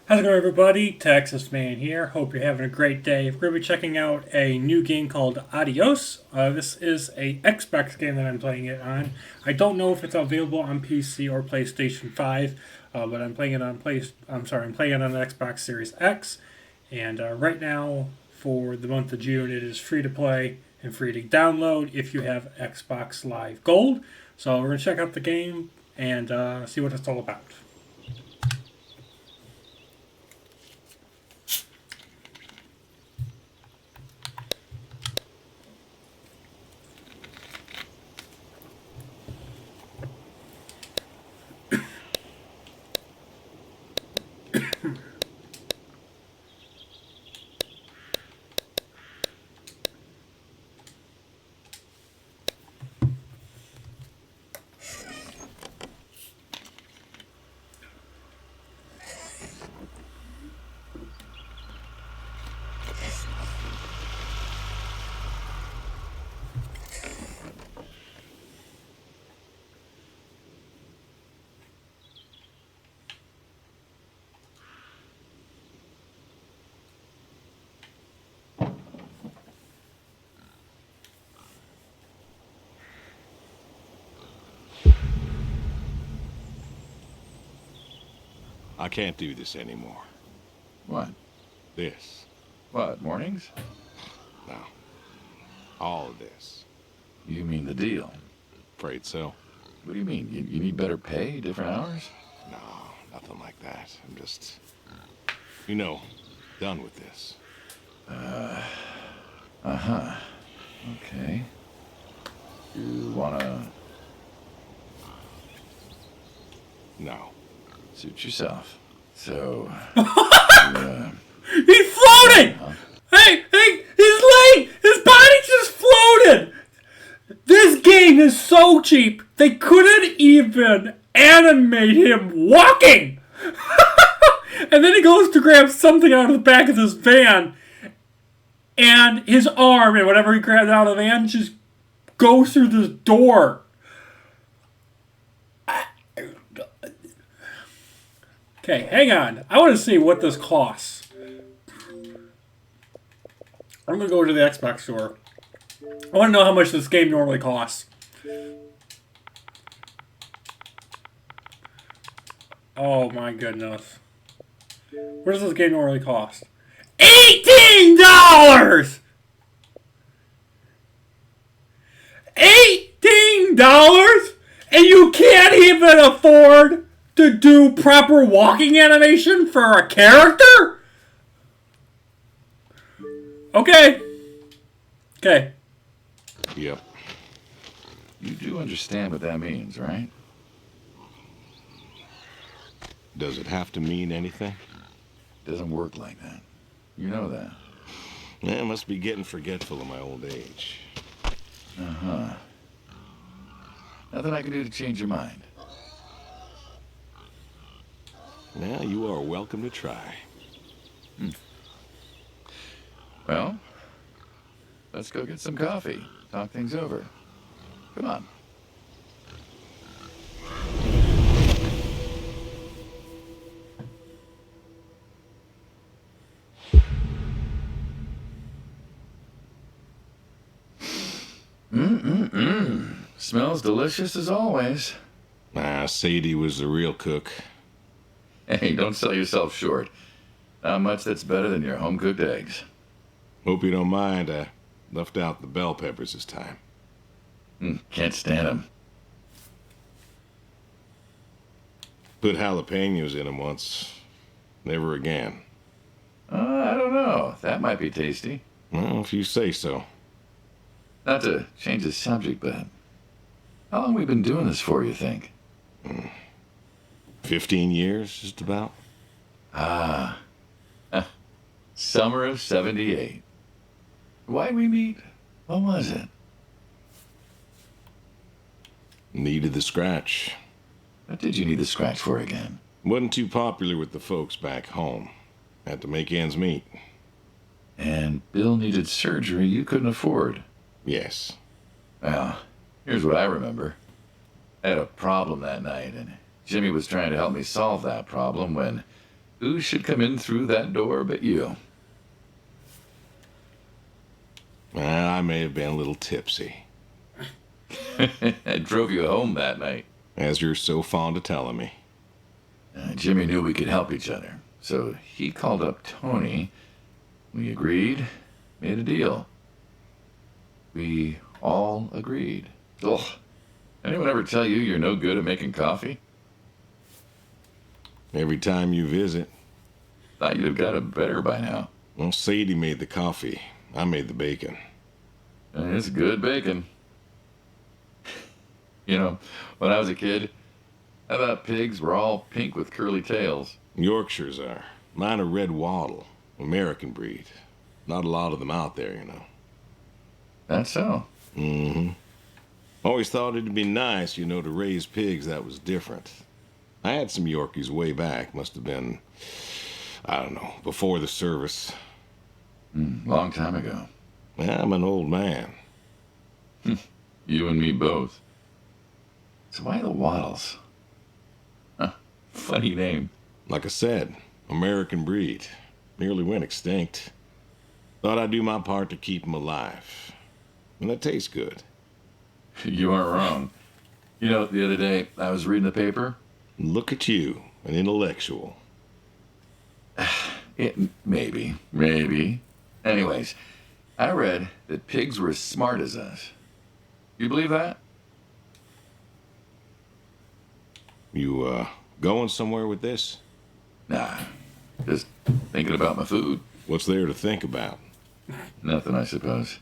How's it going, everybody? Texas Man here. Hope you're having a great day. We're going to be checking out a new game called Adios. This is a Xbox game that I'm playing it on. I don't know if it's available on PC or PlayStation 5, but I'm playing it on I'm playing it on the Xbox Series X. And right now, for the month of June, it is free to play and free to download if you have Xbox Live Gold. So we're going to check out the game and see what it's all about. I can't do this anymore. What? This. What, mornings? No. All of this. You mean the deal? Afraid so. What do you mean? You need better pay, different hours? No, nothing like that. I'm just, done with this. Uh-huh. Okay. You wanna... No. Suit yourself. So... He's floating! Hey, he's late! His body just floated! This game is so cheap, they couldn't even animate him walking! And then he goes to grab something out of the back of this van, and his arm, and whatever he grabs out of the van, just goes through this door. Okay, hang on. I want to see what this costs. I'm going to go to the Xbox store. I want to know how much this game normally costs. Oh my goodness. What does this game normally cost? $18! $18? And you can't even afford to do proper walking animation for a character? Okay. Yep. You do understand what that means, right? Does it have to mean anything? Doesn't work like that. You know that. I must be getting forgetful in my old age. Uh-huh. Nothing I can do to change your mind. Well, you are welcome to try. Well, let's go get some coffee. Talk things over. Come on. Smells delicious as always. Sadie was the real cook. Hey, don't sell yourself short. Not much that's better than your home-cooked eggs. Hope you don't mind, I left out the bell peppers this time. Can't stand them. Put jalapenos in them once. Never again. I don't know. That might be tasty. Well, if you say so. Not to change the subject, but how long we been doing this for, you think? 15 years, just about. Summer of 78. Why'd we meet? What was it? Needed the scratch. What did you need the scratch for again? Wasn't too popular with the folks back home. Had to make ends meet. And Bill needed surgery you couldn't afford. Yes. Well, here's what I remember. I had a problem that night, and Jimmy was trying to help me solve that problem when Who should come in through that door but you? Well, I may have been a little tipsy, I drove you home that night. as you're so fond of telling me. Jimmy knew we could help each other, so he called up Tony. We agreed, made a deal. We all agreed. Ugh. Anyone ever tell you you're no good at making coffee? Every time you visit, Thought you'd have got it better by now. well, Sadie made the coffee. I made the bacon. And it's good bacon. You know, when I was a kid, I thought pigs were all pink with curly tails. Yorkshires are. Mine are red wattle, American breed. Not a lot of them out there, you know. That's so. Mm-hmm. Always thought it'd be nice, you know, to raise pigs that was different. I had some Yorkies way back. Must have been, I don't know, before the service. Long time ago. Well, I'm an old man. You and me both. So why the Waddles? Huh, funny name. Like I said, American breed. Nearly went extinct. Thought I'd do my part to keep 'em alive. And that tastes good. You aren't wrong. You know, the other day I was reading the paper. Look at you, an intellectual. Maybe. Anyways, I read that pigs were as smart as us. You believe that? You, going somewhere with this? Nah, just thinking about my food. What's there to think about? Nothing, I suppose.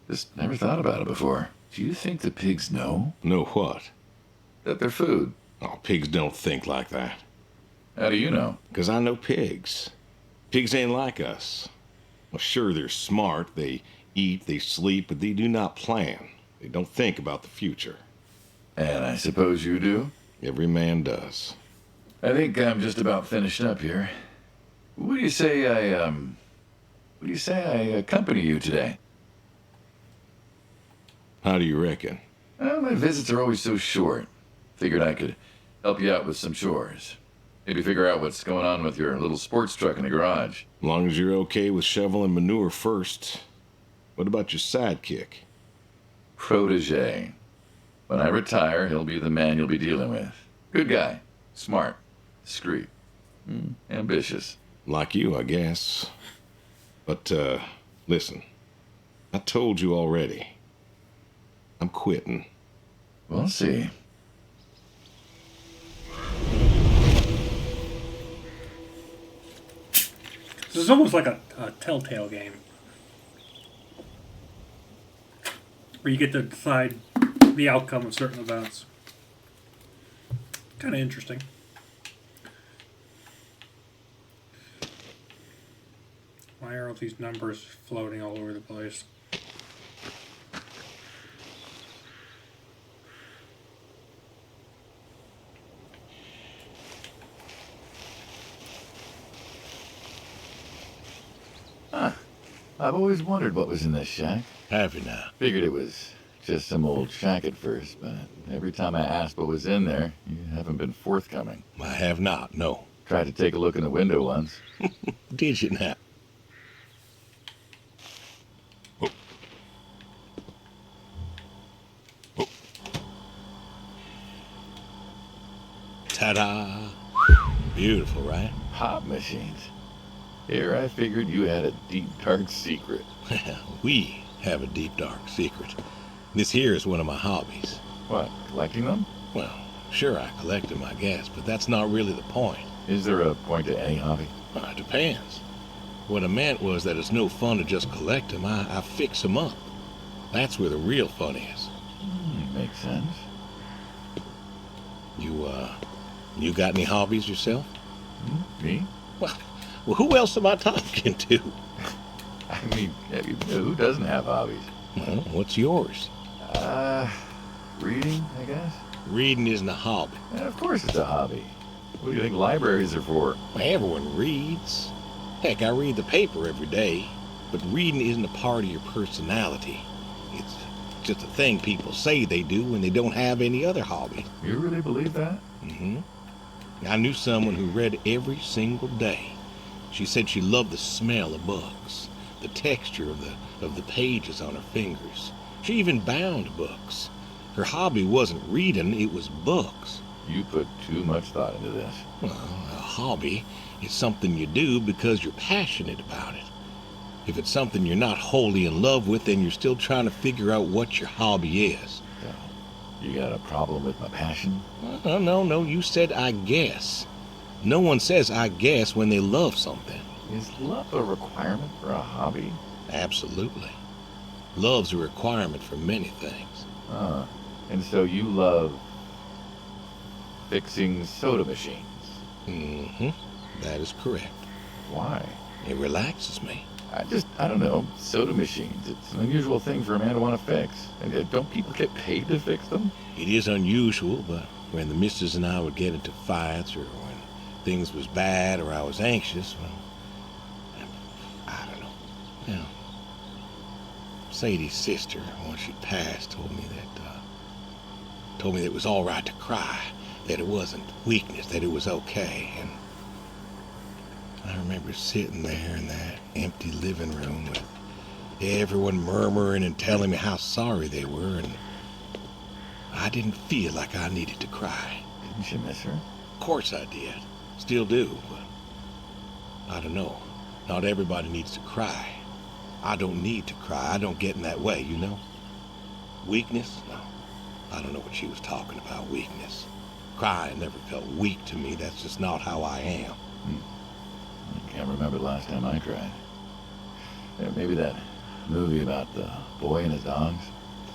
Just never thought about it before. Do you think the pigs know Know what? that they're food? Oh, pigs don't think like that. How do you know? 'Cause I know pigs. Pigs ain't like us. Well, sure, they're smart. They eat, they sleep, but they do not plan. They don't think about the future. And I suppose you do? Every man does. I think I'm just about finished up here. What do you say I accompany you today? How do you reckon? Well, my visits are always so short. Figured I could help you out with some chores. Maybe figure out what's going on with your little sports truck in the garage. As long as you're okay with shoveling manure first. What about your sidekick? Protege. When I retire, he'll be the man you'll be dealing with. Good guy. Smart. Discreet. Ambitious. Like you, I guess. But, listen. I told you already. I'm quitting. We'll see. This is almost like a Telltale game. Where you get to decide the outcome of certain events. Kind of interesting. Why are all these numbers floating all over the place? I've always wondered what was in this shack. Have you now? Figured it was just some old shack at first, but every time I asked what was in there, you haven't been forthcoming. I have not, no. Tried to take a look in the window once. Did you now? Oh. Oh. Ta-da! Beautiful, right? Pop machines. Here I figured you had a deep, dark secret. We have a deep, dark secret. This here is one of my hobbies. What, collecting them? Well, sure, I collect them, I guess, but that's not really the point. Is there a point to any hobby? It depends. What I meant was that it's no fun to just collect them. I fix them up. That's where the real fun is. Makes sense. You got any hobbies yourself? Me? Well, who else am I talking to? I mean, who doesn't have hobbies? Well, what's yours? Reading, I guess? Reading isn't a hobby. Yeah, of course it's a hobby. What do you think libraries are for? Everyone reads. Heck, I read the paper every day. But reading isn't a part of your personality. It's just a thing people say they do when they don't have any other hobby. You really believe that? Mm-hmm. I knew someone who read every single day. She said she loved the smell of books, the texture of the pages on her fingers. She even bound books. Her hobby wasn't reading, it was books. You put too much thought into this. Well, a hobby is something you do because you're passionate about it. If it's something you're not wholly in love with, then you're still trying to figure out what your hobby is. So, you got a problem with my passion? No, you said I guess. No one says I guess when they love something. Is love a requirement for a hobby? Absolutely. Love's a requirement for many things. And so you love fixing soda machines? Mm-hmm. That is correct. Why? It relaxes me. I don't know, soda machines. It's an unusual thing for a man to want to fix. And don't people get paid to fix them? It is unusual, but when the missus and I would get into fights or when things was bad or I was anxious, well, I don't know. Well, Sadie's sister, once she passed, told me that it was all right to cry, that it wasn't weakness, that it was okay. And I remember sitting there in that empty living room with everyone murmuring and telling me how sorry they were, and I didn't feel like I needed to cry. Didn't you miss her? Of course I did. Still do, but I don't know. Not everybody needs to cry. I don't need to cry. I don't get in that way, you know? Weakness? No. I don't know what she was talking about, weakness. Crying never felt weak to me. That's just not how I am. I can't remember the last time I cried. Yeah, maybe that movie about the boy and his dogs.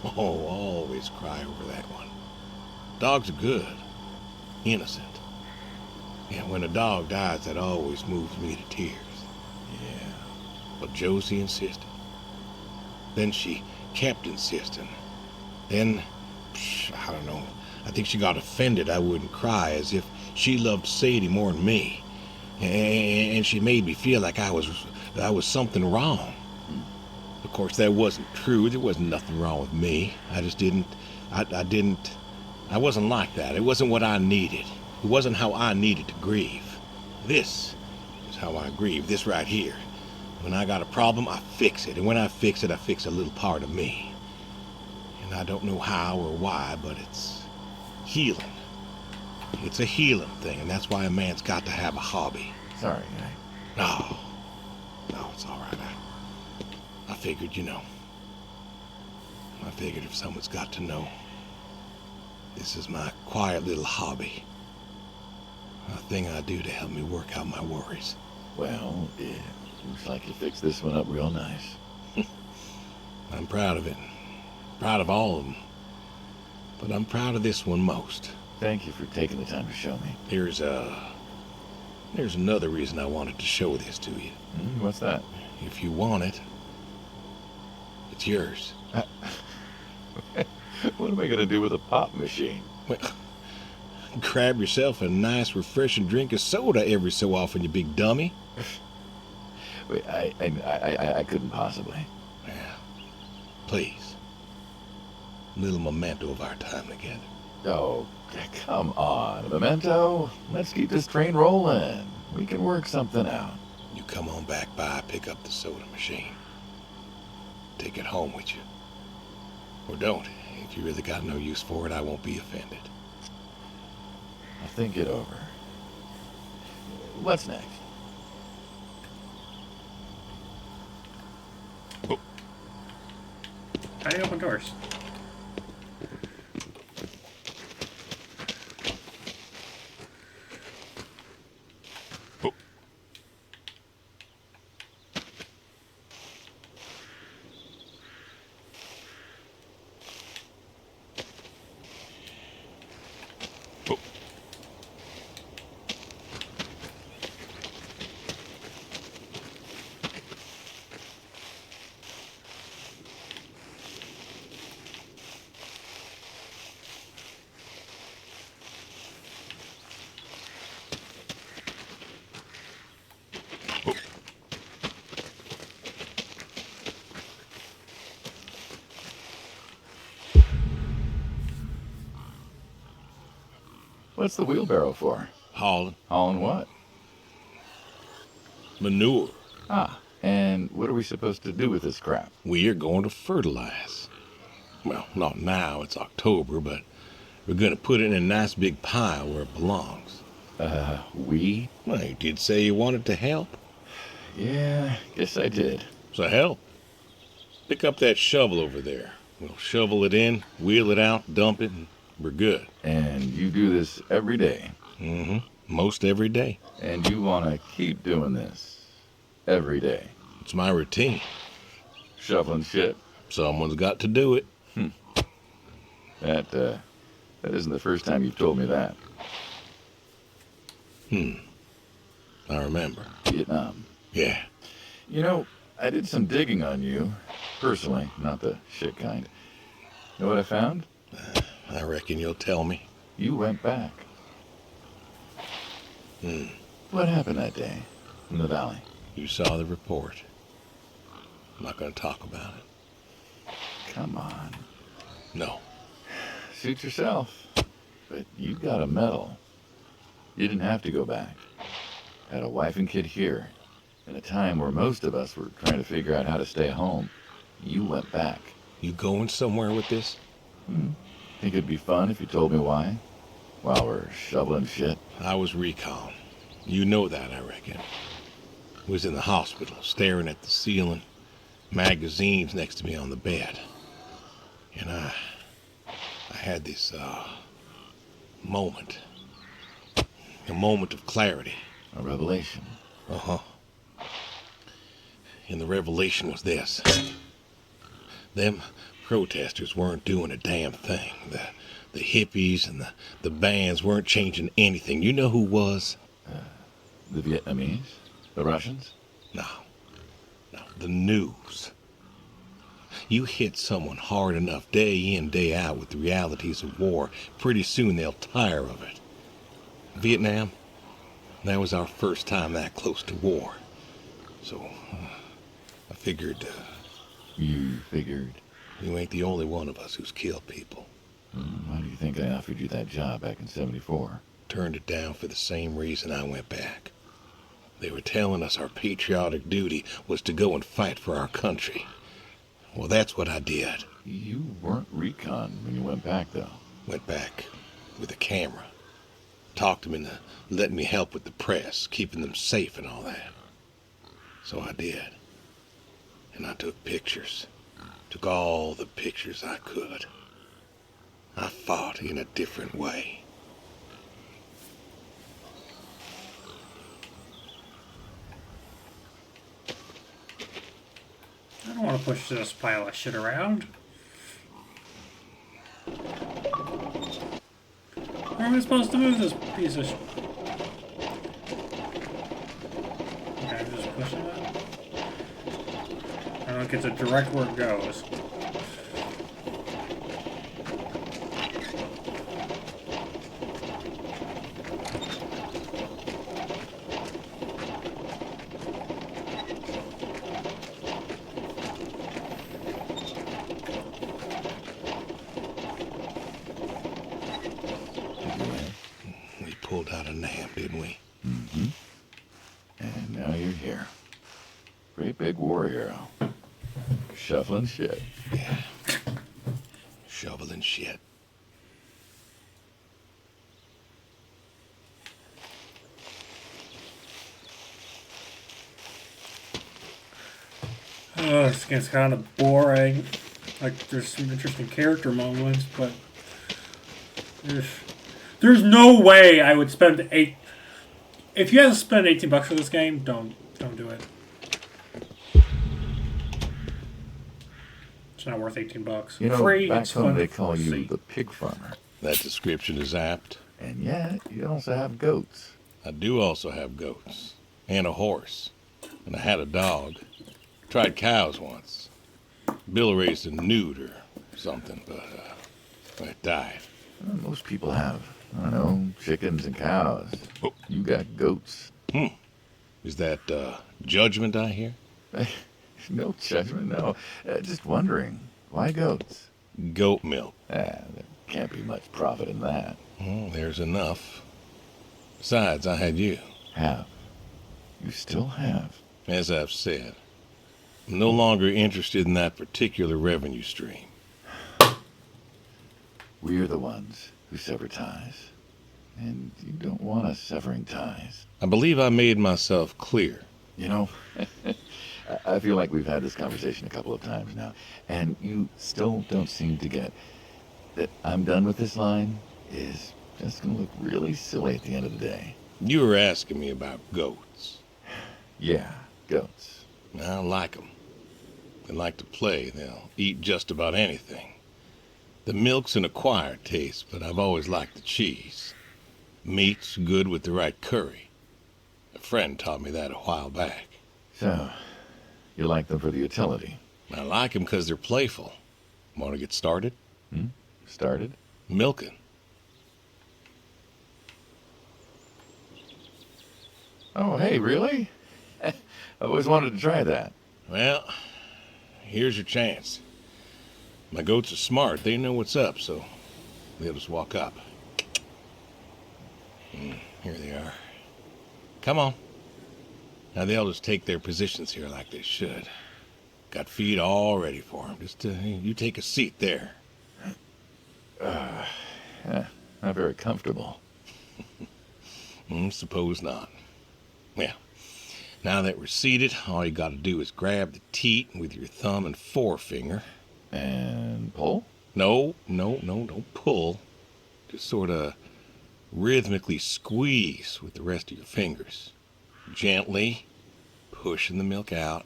Oh, always cry over that one. Dogs are good. Innocent. Yeah, when a dog dies, that always moves me to tears. Yeah. But Josie insisted. Then she kept insisting. Then, I don't know, I think she got offended I wouldn't cry, as if she loved Sadie more than me. And she made me feel like I was something wrong. Of course, that wasn't true. There wasn't nothing wrong with me. I just didn't, I wasn't like that. It wasn't what I needed. It wasn't how I needed to grieve. This is how I grieve, this right here. When I got a problem, I fix it. And when I fix it, I fix a little part of me. And I don't know how or why, but it's healing. It's a healing thing, and that's why a man's got to have a hobby. Sorry, No, it's all right. I figured, I figured if someone's got to know, this is my quiet little hobby. A thing I do to help me work out my worries. Well, it looks like you fixed this one up real nice. I'm proud of it. Proud of all of them. But I'm proud of this one most. Thank you for taking the time to show me. There's another reason I wanted to show this to you. What's that? If you want it, it's yours. What am I going to do with a pop machine? Well, grab yourself a nice, refreshing drink of soda every so often, you big dummy. Wait, I couldn't possibly. Yeah. Please. A little memento of our time together. Oh, come on, Memento. Let's keep this train rolling. We can work something out. You come on back by, pick up the soda machine. Take it home with you. Or don't. If you really got no use for it, I won't be offended. I'll think it over. What's next? How do you open doors? What's the wheelbarrow for? hauling. Hauling what? Manure. Ah, and what are we supposed to do with this crap? We are going to fertilize. Well, not now, it's October, but we're going to put it in a nice big pile where it belongs. We? Well, you did say you wanted to help. Yeah, guess I did. So help. Pick up that shovel over there. We'll shovel it in, wheel it out, dump it, and we're good. And you do this every day. Mm-hmm. Most every day. And you want to keep doing this every day. It's my routine. Shoveling shit. Someone's got to do it. That isn't the first time you've told me that. I remember. Vietnam. Yeah. You know, I did some digging on you. Personally, not the shit kind. Know what I found? I reckon you'll tell me. You went back. What happened that day in the valley? You saw the report. I'm not going to talk about it. Come on. No. Suit yourself. But you got a medal. You didn't have to go back. Had a wife and kid here. In a time where most of us were trying to figure out how to stay home. You went back. You going somewhere with this? Think it'd be fun if you told me why? While we're shoveling shit. I was recon. You know that, I reckon. Was in the hospital, staring at the ceiling, magazines next to me on the bed. And I had this, moment. A moment of clarity. A revelation. Uh-huh. And the revelation was this. Them protesters weren't doing a damn thing. The hippies and the bands weren't changing anything. You know who was? The Vietnamese? The Russians? No. The news. You hit someone hard enough day in, day out with the realities of war, pretty soon they'll tire of it. Vietnam, that was our first time that close to war. So, I figured, You figured? you ain't the only one of us who's killed people. Why do you think I offered you that job back in '74? Turned it down for the same reason I went back. They were telling us our patriotic duty was to go and fight for our country. Well, that's what I did. You weren't recon when you went back, though. Went back with a camera. Talked them into letting me help with the press, keeping them safe and all that. So I did. And I took pictures. Took all the pictures I could. I fought in a different way. I don't want to push this pile of shit around. Where am I supposed to move this piece of shit? Okay, I'm just pushing it. I don't get to direct where it goes. We pulled out a nap, didn't we? And now you're here. Great big war hero. Shuffling shit. Yeah. Shoveling shit. This gets kind of boring. Like, there's some interesting character moments, but there's no way I would spend If you have to spend $18 for this game, don't do it. It's not worth $18. You know, Free. back It's home fun. they call you See. the pig farmer. That description is apt. And yet, you also have goats. I do also have goats. And a horse. And I had a dog. Tried cows once. Bill raised a newt or something, but it died. Well, most people have, I don't know, chickens and cows. Oh. You got goats. Is that judgment I hear? No judgment, no. Just wondering, why goats? Goat milk. There can't be much profit in that. Well, there's enough. Besides, I had you. Have. You still have. As I've said, I'm no longer interested in that particular revenue stream. We're the ones who sever ties. And you don't want us severing ties. I believe I made myself clear. You know, I feel like we've had this conversation a couple of times now, and you still don't seem to get that I'm done with this line is just going to look really silly at the end of the day. You were asking me about goats. Yeah, goats. I like them. They like to play. They'll eat just about anything. The milk's an acquired taste, but I've always liked the cheese. Meat's good with the right curry. A friend taught me that a while back. So, you like them for the utility? I like them because they're playful. Want to get started? Started? Milking. Oh, hey, really? I always wanted to try that. Well, here's your chance. My goats are smart. They know what's up, so they'll just walk up. Here they are. Come on. Now they'll just take their positions here like they should. Got feed all ready for them. Just you take a seat there. Not very comfortable. Suppose not. Well, now that we're seated, all you got to do is grab the teat with your thumb and forefinger. And pull? No, don't pull. Just sort of rhythmically squeeze with the rest of your fingers. Gently pushing the milk out.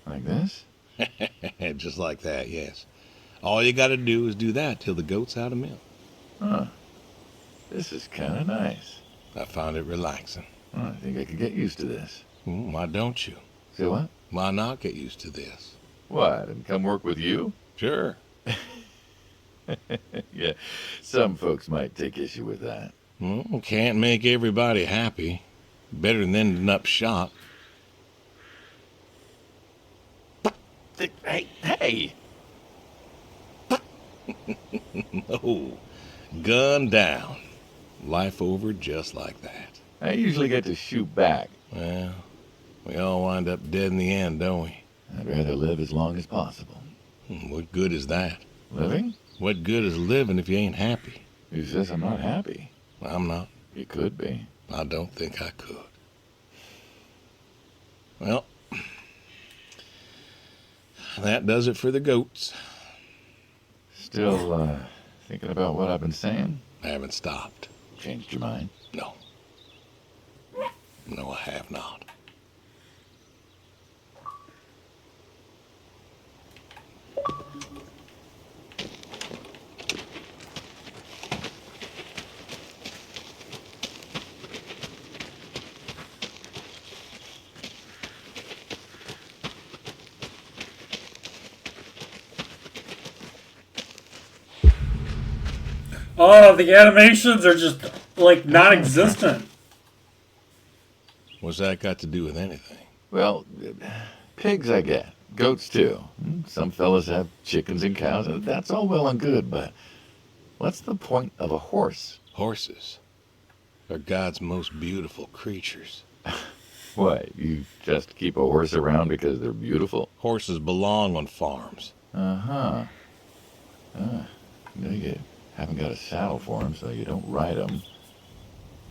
Like this? Just like that, yes. All you got to do is do that till the goat's out of milk. Huh. This is kind of nice. I found it relaxing. I think I could get used to this. Why don't you? Say what? Why not get used to this? What, and come work with you? Sure. Yeah, some folks might take issue with that. Well, can't make everybody happy. Better than ending up shot. Hey! No. Gun down. Life over just like that. I usually get to shoot back. Well, we all wind up dead in the end, don't we? I'd rather live as long as possible. What good is that? Living? What good is living if you ain't happy? Who says I'm not happy? I'm not. You could be. I don't think I could. Well, that does it for the goats. Still, thinking about what I've been saying? I haven't stopped. Changed your mind? No. No, I have not. Oh, the animations are just like non-existent. What's that got to do with anything? Well, pigs I get. Goats too. Some fellas have chickens and cows, and that's all well and good, but what's the point of a horse? Horses are God's most beautiful creatures. What, you just keep a horse around because they're beautiful? Horses belong on farms. Uh-huh. You haven't got a saddle for them, so you don't ride them.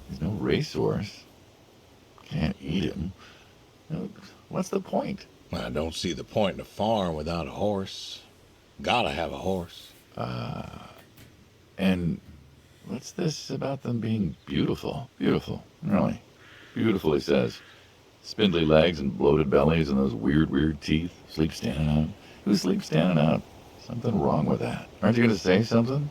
There's no racehorse. Can't eat him. What's the point? I don't see the point in a farm without a horse. Gotta have a horse. And what's this about them being beautiful? Beautiful, really. Beautiful, he says. Spindly legs and bloated bellies and those weird teeth. Sleep standing out. Who sleeps standing out? Something wrong with that. Aren't you going to say something?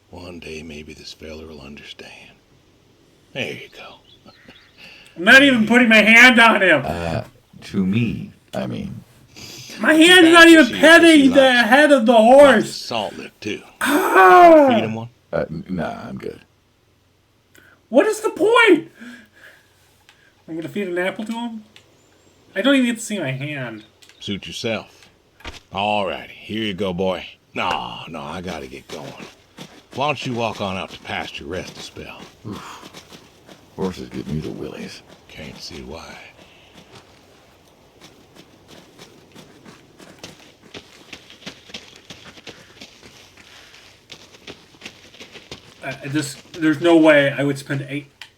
One day maybe this fella will understand. There you go. I'm not even putting my hand on him. To me, I mean. My hand's not even petting the head of the horse. Salt lick too. Ah! Feed him one. Nah, I'm good. What is the point? I'm gonna feed an apple to him? I don't even get to see my hand. Suit yourself. All righty, here you go, boy. No, I gotta get going. Why don't you walk on out to pasture, rest a spell? Oof. Horses give me the willies. Can't see why. There's no way I would spend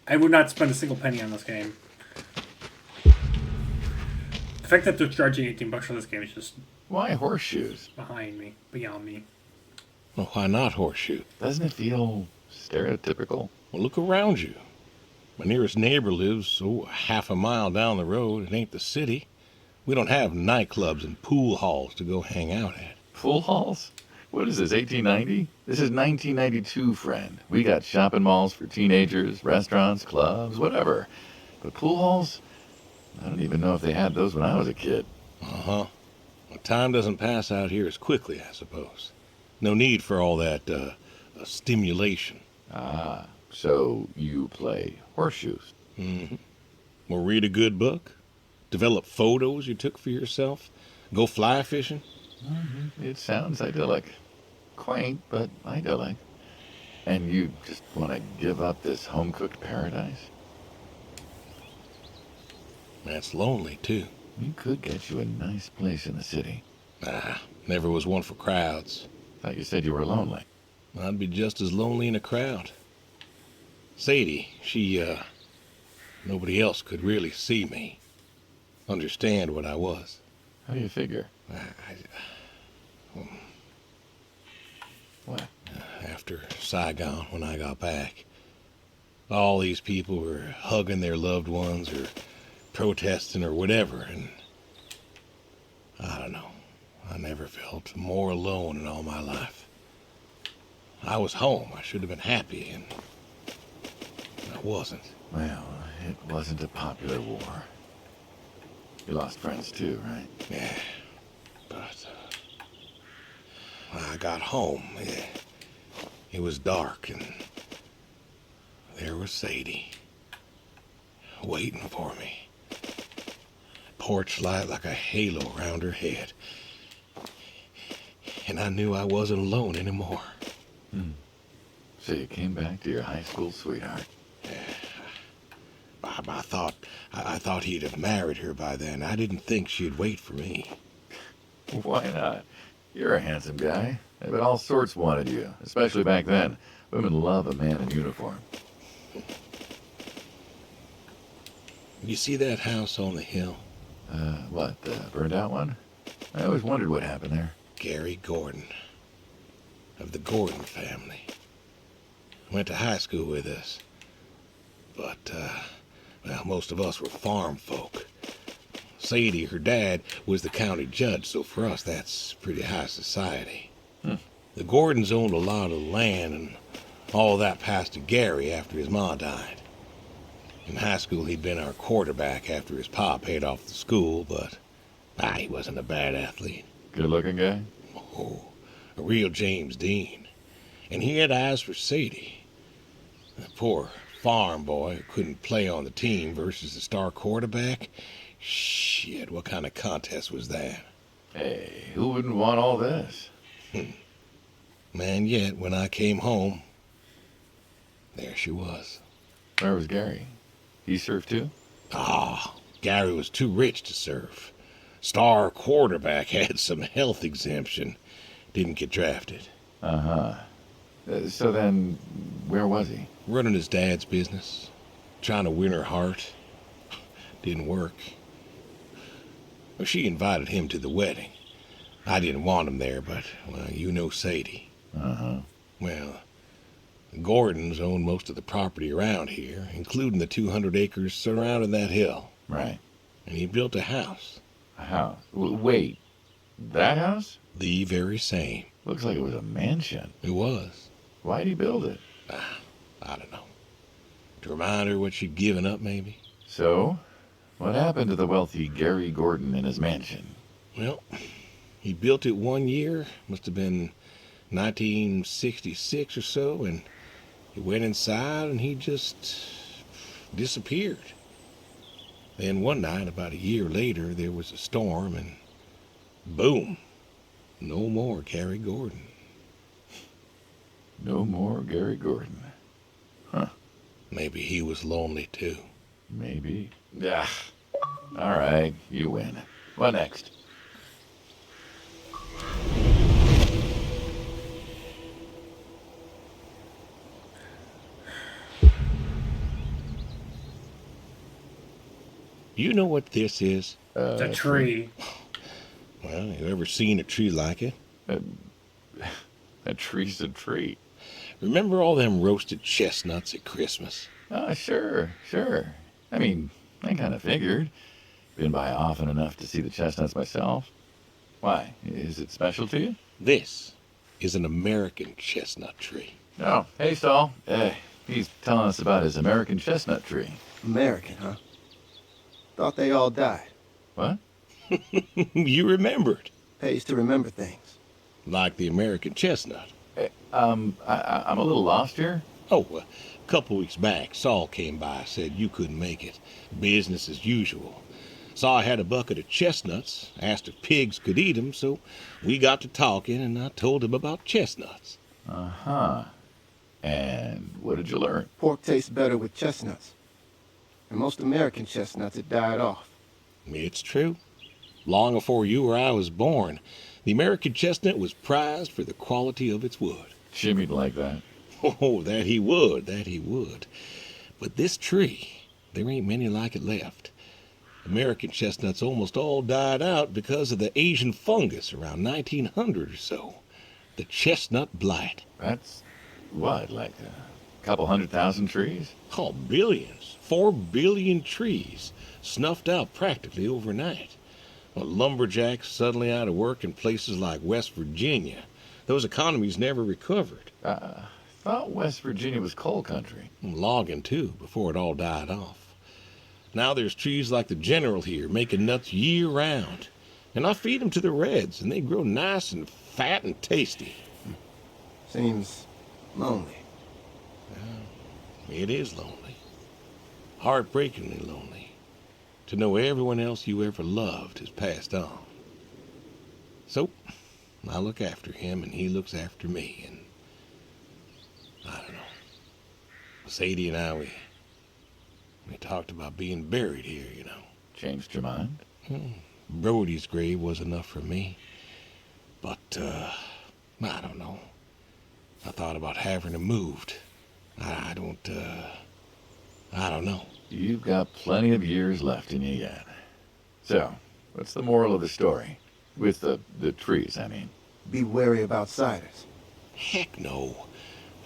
I would not spend a single penny on this game. The fact that they're charging $18 for this game is just Why horseshoes? beyond me. Well, why not horseshoe? Doesn't it feel stereotypical? Well, look around you. My nearest neighbor lives, half a mile down the road. It ain't the city. We don't have nightclubs and pool halls to go hang out at. Pool halls? What is this, 1890? This is 1992, friend. We got shopping malls for teenagers, restaurants, clubs, whatever. But pool halls? I don't even know if they had those when I was a kid. Uh-huh. Well, time doesn't pass out here as quickly, I suppose. No need for all that, stimulation. Ah, so you play horseshoes. Mm-hmm. Or read a good book? Develop photos you took for yourself? Go fly fishing? It sounds idyllic. Quaint, but idyllic. And you just want to give up this home-cooked paradise? That's lonely, too. We could get you a nice place in the city. Never was one for crowds. Thought you said you were lonely. I'd be just as lonely in a crowd. Sadie, nobody else could really see me. Understand what I was. How do you figure? What? After Saigon, when I got back, all these people were hugging their loved ones or protesting or whatever, and I don't know. I never felt more alone in all my life. I was home. I should have been happy, and I wasn't. Well, it wasn't a popular war. You lost friends too, right? Yeah, but when I got home, it was dark, and there was Sadie waiting for me. Porch light like a halo around her head. And I knew I wasn't alone anymore. So you came back to your high school sweetheart. I thought he'd have married her by then. I didn't think she'd wait for me. Why not? You're a handsome guy. But all sorts wanted you, especially back then. Women love a man in uniform. You see that house on the hill? What, the burned out one? I always wondered what happened there. Gary Gordon, of the Gordon family. Went to high school with us. But, well, most of us were farm folk. Sadie, her dad, was the county judge, so for us that's pretty high society. The Gordons owned a lot of land, and all that passed to Gary after his ma died. In high school, he'd been our quarterback after his pa paid off the school, but he wasn't a bad athlete. Good-looking guy? Oh, a real James Dean. And he had eyes for Sadie. The poor farm boy who couldn't play on the team versus the star quarterback. Shit, what kind of contest was that? Hey, who wouldn't want all this? Man, yet when I came home, there she was. Where was Gary? He served too? Gary was too rich to serve. Star quarterback had some health exemption. Didn't get drafted. So then, where was he? Running his dad's business. Trying to win her heart. Didn't work. Well, she invited him to the wedding. I didn't want him there, but, well, you know Sadie. Well, the Gordons own most of the property around here, including the 200 acres surrounding that hill. Right. And he built a house. A house? Wait, that house? The very same. Looks like it was a mansion. It was. Why'd he build it? I don't know. To remind her what she'd given up, maybe? So, what happened to the wealthy Gary Gordon in his mansion? Well, he built it one year, must have been 1966 or so, and he went inside and he just disappeared. Then one night, about a year later, there was a storm and Boom. No more Gary Gordon. No more Gary Gordon. Huh. Maybe he was lonely too. Maybe. Yeah. All right, you win. What next? You know what this is? The tree. Well, you ever seen a tree like it? A tree's a tree. Remember all them roasted chestnuts at Christmas? Oh, sure, sure. I mean, I kind of figured. Been by often enough to see the chestnuts myself. Why? Is it special to you? This is an American chestnut tree. Oh, hey, Saul. He's telling us about his American chestnut tree. American, huh? Thought they all died. What? You remembered. Pays to remember things. Like the American chestnut. I'm a little lost here. Oh, a couple weeks back, Saul came by, said you couldn't make it. Business as usual. Saw I had a bucket of chestnuts, asked if pigs could eat 'em, so we got to talking, and I told him about chestnuts. Uh-huh. And what did you learn? Pork tastes better with chestnuts. And most American chestnuts had died off. It's true. Long before you or I was born, the American chestnut was prized for the quality of its wood. Jimmy'd like that. Oh, that he would, that he would. But this tree, there ain't many like it left. American chestnuts almost all died out because of the Asian fungus around 1900 or so. The chestnut blight. That's what, like a couple 100,000 trees? Oh, billions. 4 billion trees snuffed out practically overnight. Well, lumberjacks suddenly out of work in places like West Virginia. Those economies never recovered. Thought West Virginia was coal country. Logging, too, before it all died off. Now there's trees like the General here making nuts year-round. And I feed them to the reds, and they grow nice and fat and tasty. Seems lonely. It is lonely. Heartbreakingly lonely. To know everyone else you ever loved has passed on. So, I look after him, and he looks after me, and I don't know. Sadie and I, we talked about being buried here, you know. Changed your mind? Brody's grave was enough for me. But, I don't know. I thought about having him moved. I don't know. You've got plenty of years left in you yet. So, what's the moral of the story? With the trees, I mean. Be wary of outsiders. Heck no.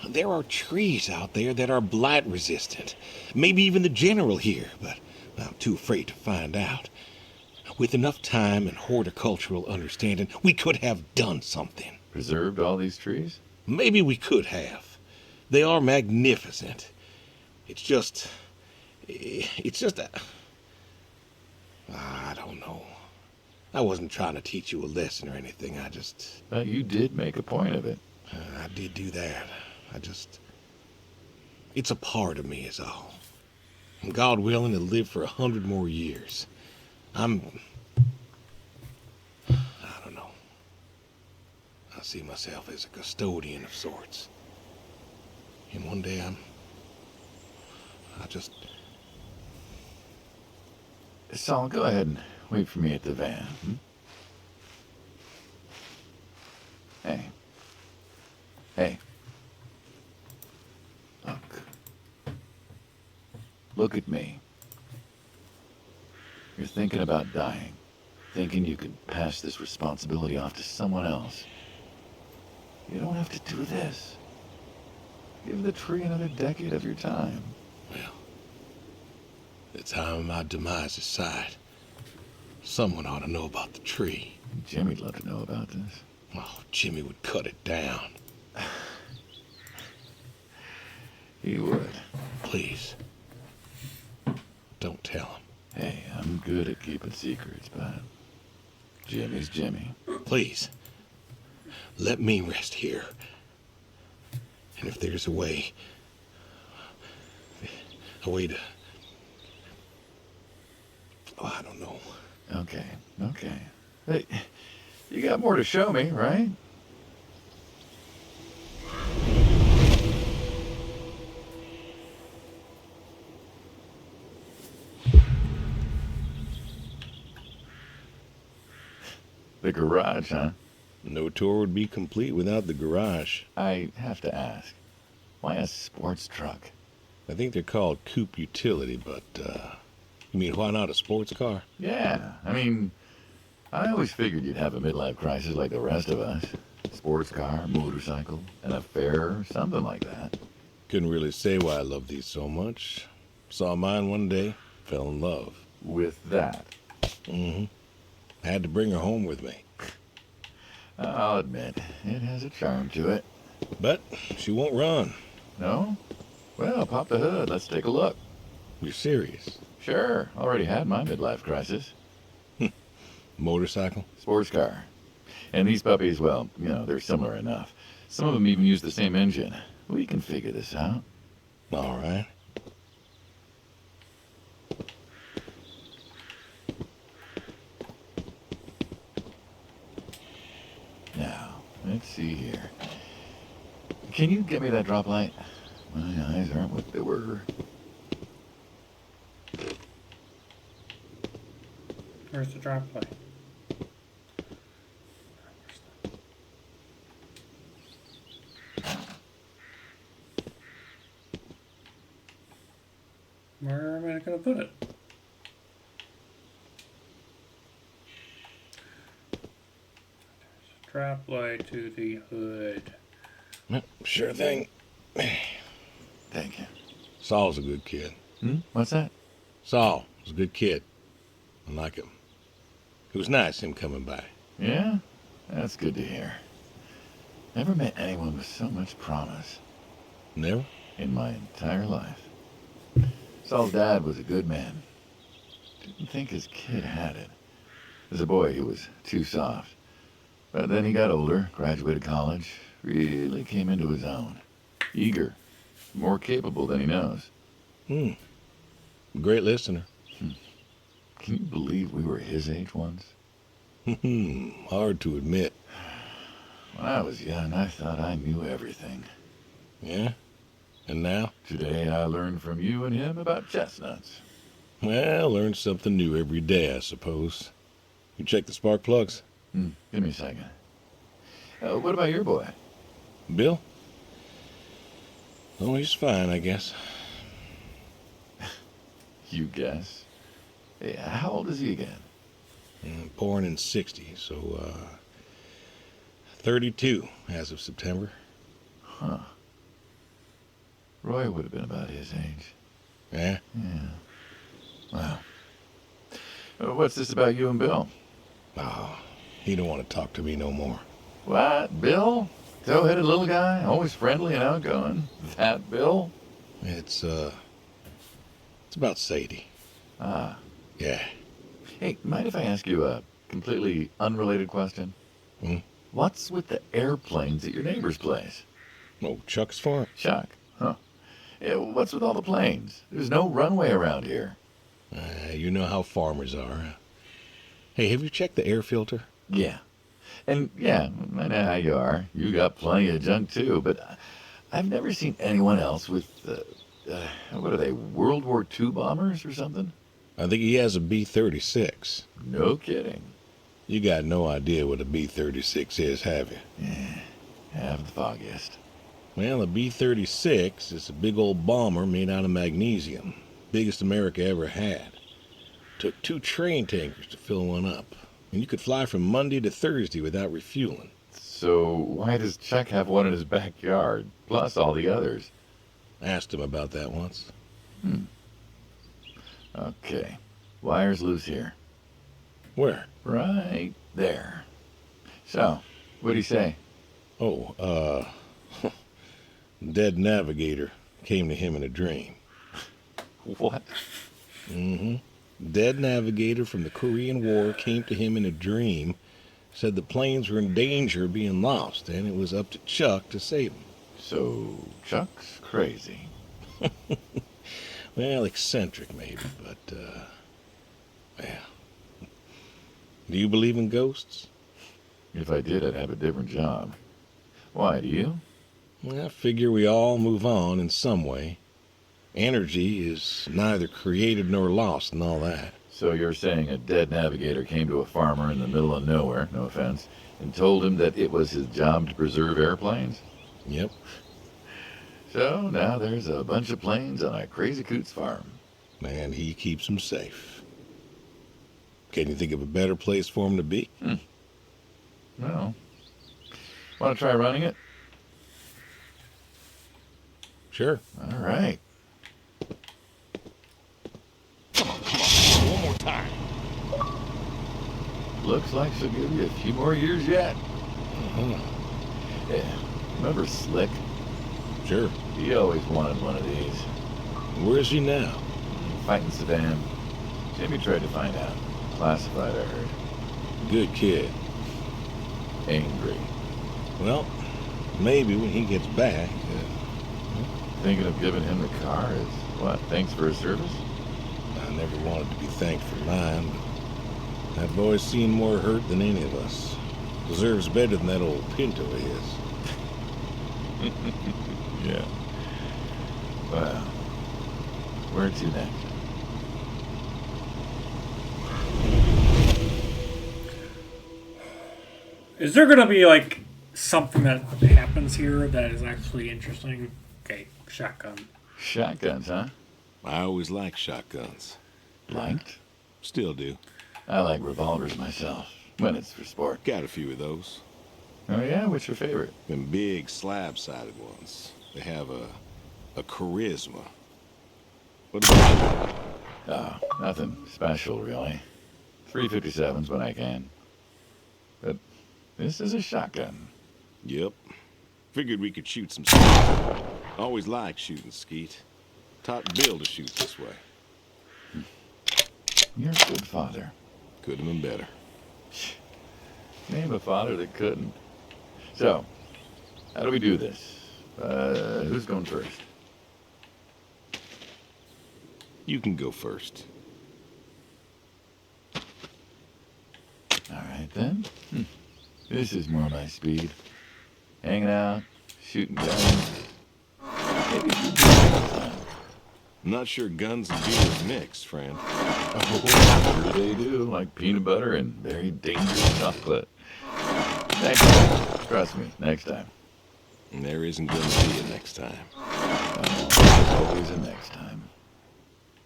There are trees out there that are blight resistant. Maybe even the General here, but I'm too afraid to find out. With enough time and horticultural understanding, we could have done something. Preserved all these trees? Maybe we could have. They are magnificent. It's just I don't know. I wasn't trying to teach you a lesson or anything. But you did make a point of it. I did do that. It's a part of me is all. And God willing to live for 100 more years. I don't know. I see myself as a custodian of sorts. And one day Saul, go ahead and wait for me at the van. Hey. Look at me. You're thinking about dying. Thinking you could pass this responsibility off to someone else. You don't have to do this. Give the tree another decade of your time. Well, the time of my demise is sight. Someone ought to know about the tree. Jimmy'd love to know about this. Oh, Jimmy would cut it down. He would. Please. Don't tell him. Hey, I'm good at keeping secrets, but Jimmy's Jimmy. Please. Let me rest here. And if there's a way to... Oh, I don't know. Okay. Hey, You got more to show me, right? The garage, huh? No tour would be complete without the garage. I have to ask, why a sports truck? I think they're called coupe utility, but, you mean why not a sports car? Yeah, I mean, I always figured you'd have a midlife crisis like the rest of us. Sports car, motorcycle, an affair, something like that. Couldn't really say why I love these so much. Saw mine one day, fell in love. With that, Mm-hmm. Had to bring her home with me. I'll admit, it has a charm to it. But she won't run. No? Well, pop the hood, let's take a look. You're serious? Sure, already had my midlife crisis. Motorcycle? Sports car. And these puppies, well, you know, they're similar enough. Some of them even use the same engine. We can figure this out. All right. Now, let's see here. Can you get me that drop light? My eyes aren't what they were. Where's the drop light? Where am I going to put it? Drop light to the hood. Yep, sure thing. Thank you. Saul's a good kid. What's that? Saul was a good kid. I like him. It was nice him coming by. Yeah? That's good to hear. Never met anyone with so much promise Never? in my entire life. Saul's dad was a good man. Didn't think his kid had it. As a boy, he was too soft. But then he got older, graduated college, really came into his own. Eager, more capable than he knows. Great listener. Can you believe we were his age once? Hard to admit. When I was young, I thought I knew everything. Yeah? And now? Today, I learned from you and him about chestnuts. Well, learn something new every day, I suppose. You check the spark plugs? Give me a second. What about your boy? Bill? Oh, he's fine, I guess. You guess. Hey, how old is he again? Born in 60, so, 32 as of September. Huh. Roy would have been about his age. Yeah? Yeah. Wow. What's this about you and Bill? Oh, he don't want to talk to me no more. What? Bill? Tow-headed little guy, always friendly and outgoing. That Bill? It's about Sadie. Ah. Yeah. Hey, mind if I ask you a completely unrelated question? What's with the airplanes at your neighbor's place? Oh, Chuck's farm? Chuck? Huh. Yeah, what's with all the planes? There's no runway around here. You know how farmers are. Hey, have you checked the air filter? Yeah. And yeah, I know how you are. You got plenty of junk too, but I've never seen anyone else with, what are they, World War II bombers or something? I think he has a B-36. No kidding. You got no idea what a B-36 is, have you? Yeah, have the foggiest. Well, a B-36 is a big old bomber made out of magnesium. Biggest America ever had. Took 2 train tankers to fill one up. And you could fly from Monday to Thursday without refueling. So why does Chuck have one in his backyard, plus all the others? Asked him about that once. Okay, wire's loose here. Where? Right there. So, what'd he say? Oh, dead navigator came to him in a dream. What? Dead navigator from the Korean War came to him in a dream, said the planes were in danger of being lost, and it was up to Chuck to save them. So, Chuck's crazy. Well, eccentric maybe, but, well. Do you believe in ghosts? If I did, I'd have a different job. Why, do you? I figure we all move on in some way. Energy is neither created nor lost and all that. So you're saying a dead navigator came to a farmer in the middle of nowhere, no offense, and told him that it was his job to preserve airplanes? Yep. So now there's a bunch of planes on a crazy coot's farm. And he keeps them safe. Can you think of a better place for him to be? Well, want to try running it? Sure. All right. Come on. One more time. Looks like she'll give you a few more years yet. Yeah. Remember Slick? Sure. He always wanted one of these. Where is he now? Fighting Saddam. Jimmy tried to find out. Classified, I heard. Good kid. Angry. Well, maybe when he gets back. Thinking of giving him the car is, what, thanks for his service? I never wanted to be thanked for mine, but that boy's seen more hurt than any of us. Deserves better than that old Pinto of his. Yeah. Well, where to next? Is there gonna be like something that happens here that is actually interesting? Okay, shotgun. Shotguns, huh? I always liked shotguns. Liked? Still do. I like revolvers myself, when it's for sport. Got a few of those. Oh yeah? What's your favorite? Them big slab-sided ones. They have a charisma. What about you? Oh, nothing special, really. 357s when I can. But this is a shotgun. Yep. Figured we could shoot some skeet. Always liked shooting skeet. Taught Bill to shoot this way. You're a good father. Could have been better. Name a father that couldn't. So, how do we do this? Who's going first? You can go first. All right, then. This is more my speed. Hanging out, shooting guns. Maybe you do next time. I'm not sure guns and beer mix, friend. Oh, sure they do, like peanut butter and very dangerous chocolate. Next time. Trust me, next time. And there isn't going to be a next time. There's always a next time.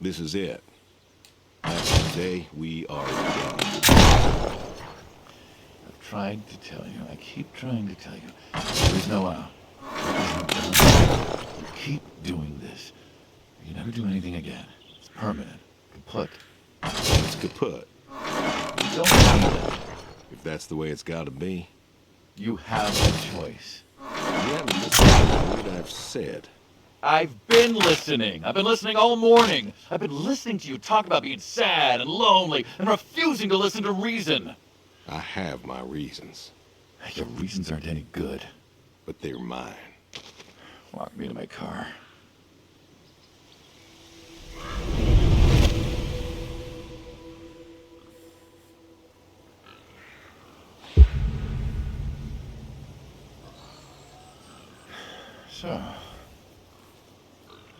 This is it. After today, we are done. I've tried to tell you. I keep trying to tell you. There is no out. There is no done. You keep doing this. You never do anything again. It's permanent. Kaput. It's kaput. You don't need it. If that's the way it's got to be. You have a choice. You haven't listened to a word I've said. I've been listening. I've been listening all morning. I've been listening to you talk about being sad and lonely and refusing to listen to reason. I have my reasons, Your reasons aren't any good. but they're mine. Walk me to my car. So,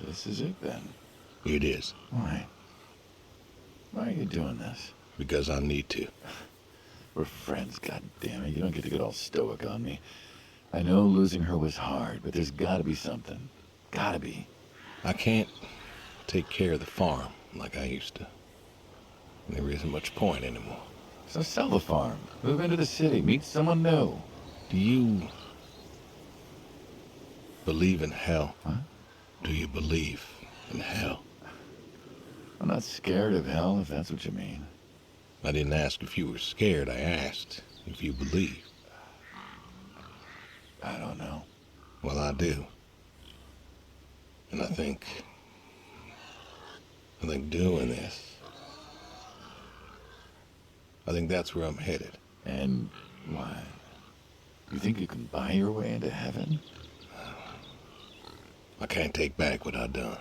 this is it then. It is. Why? Why are you doing this? Because I need to. We're friends, goddammit. You don't get to get all stoic on me. I know losing her was hard, but there's gotta be something. Gotta be. I can't take care of the farm like I used to. There isn't much point anymore. So sell the farm. Move into the city. Meet someone new. Do you believe in hell? Huh? Do you believe in hell? I'm not scared of hell, if that's what you mean. I didn't ask if you were scared. I asked if you believe. I don't know. Well, I do. And I think doing this, I think that's where I'm headed. And why? You think you can buy your way into heaven? I can't take back what I've done.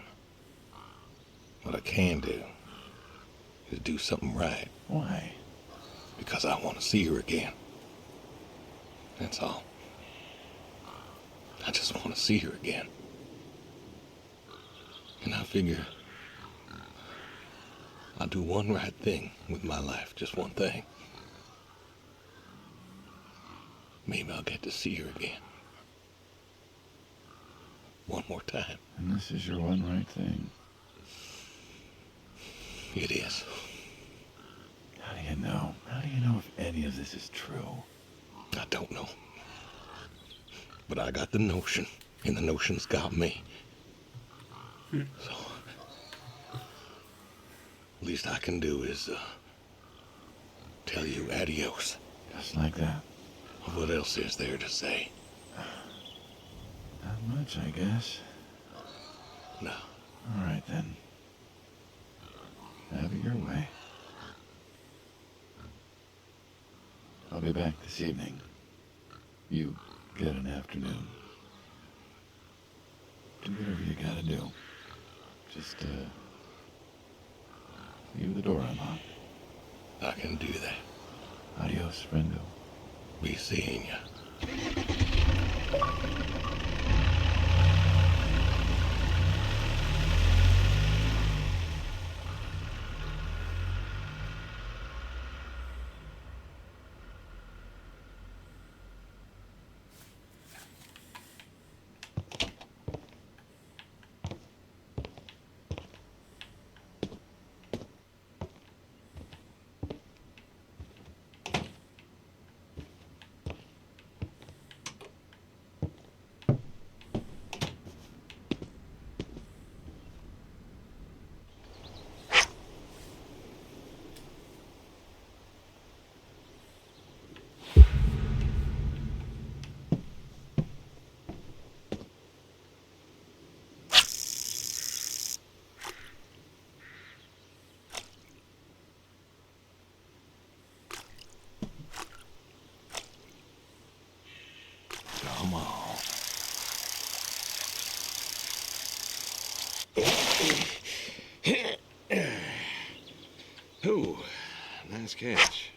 What I can do is do something right, Why? because I want to see her again. That's all. I just want to see her again. And I figure I'll do one right thing with my life, just one thing. Maybe I'll get to see her again. One more time. And this is your one right thing. It is. How do you know? How do you know if any of this is true? I don't know. But I got the notion, and the notion's got me. So, least I can do is tell you adios. Just like that. What else is there to say? Not much, I guess. No. All right, then. Have it your way. I'll be back this evening. You get an afternoon. Do whatever you gotta do. Just, leave the door unlocked. I can do that. Adios, friendo. Be seeing ya. Come on. Ooh, nice catch.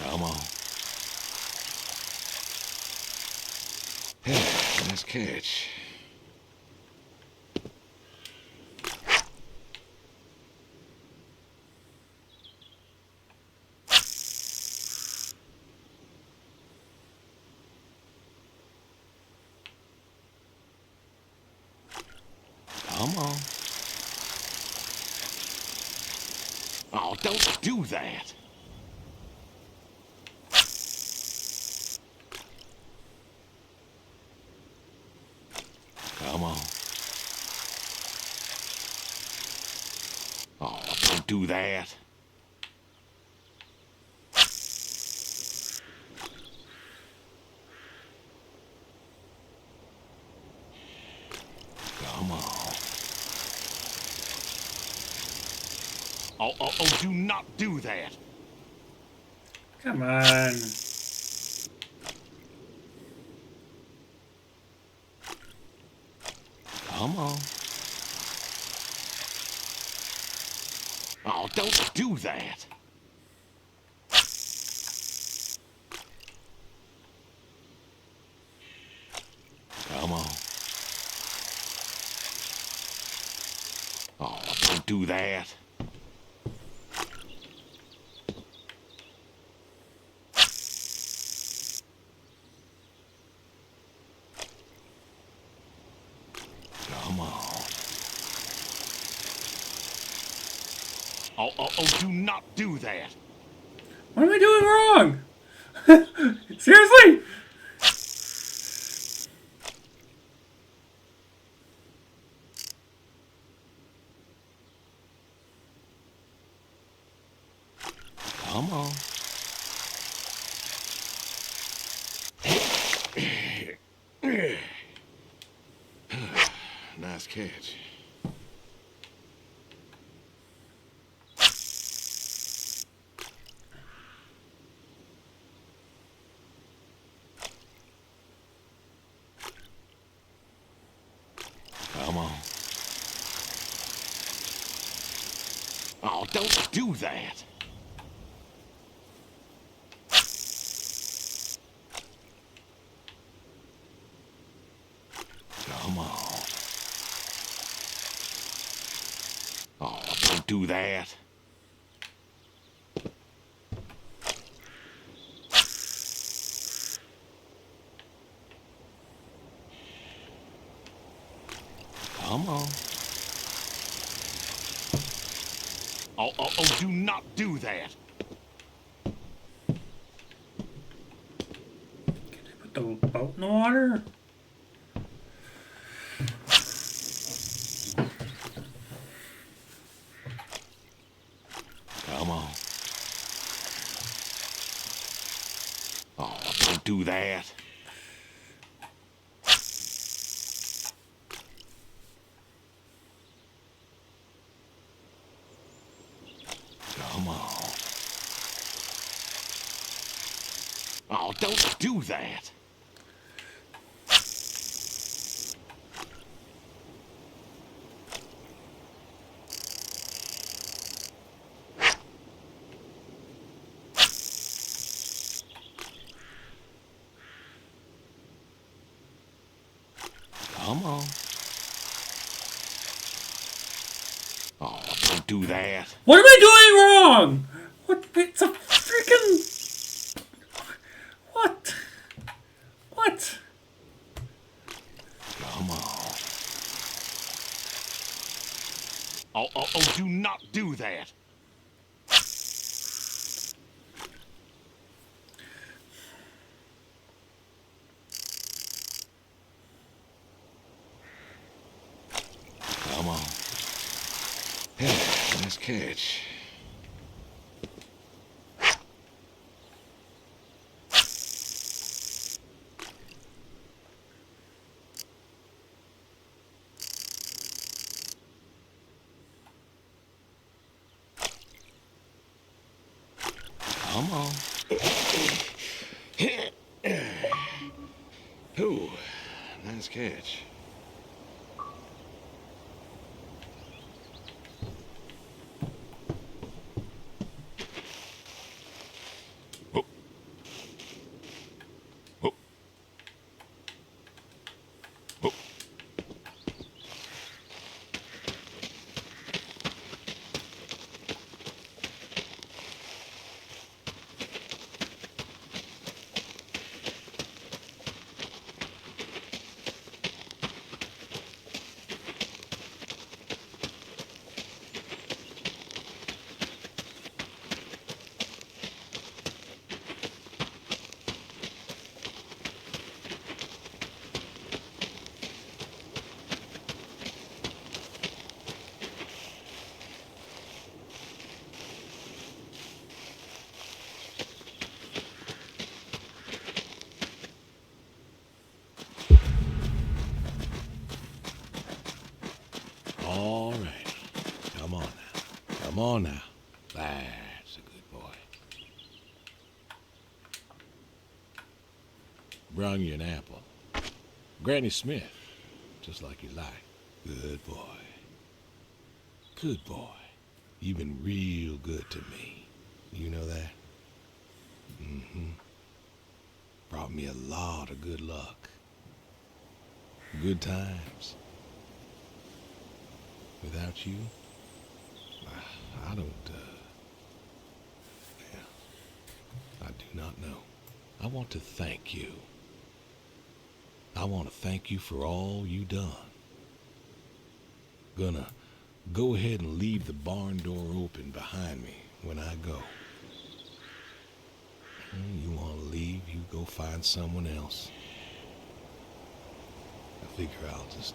Come on. Nice catch. Come on. Oh, don't do that. Come on. Oh, don't do that. Come on. Oh, do not do that. Come on. Come on. Oh, don't do that. Come on. Oh, don't do that. Come on. Oh, do not do that. What am I doing wrong? Seriously? Come on. Nice catch. Come on. Oh, don't do that. Come on. Oh, don't do that. Come on. Oh, do not do that. Put the boat in the water? Come on. Oh, don't do that. Come on. Oh, don't do that. Come on. Oh, don't do that. What am I doing wrong? What? It's a freaking. What? What? Come on. Oh, do not do that. Come on. Hey, nice catch. Come on. Ooh, nice catch. Oh. Oh. Oh. All right. Come on now. Come on now. That's a good boy. Brung you an apple. Granny Smith, just like you like. Good boy. Good boy. You've been real good to me. You know that? Mm-hmm. Brought me a lot of good luck. Good times. Without you, I don't, I do not know. I want to thank you. I want to thank you for all you done. Gonna go ahead and leave the barn door open behind me when I go. You want to leave, you go find someone else. I figure I'll just,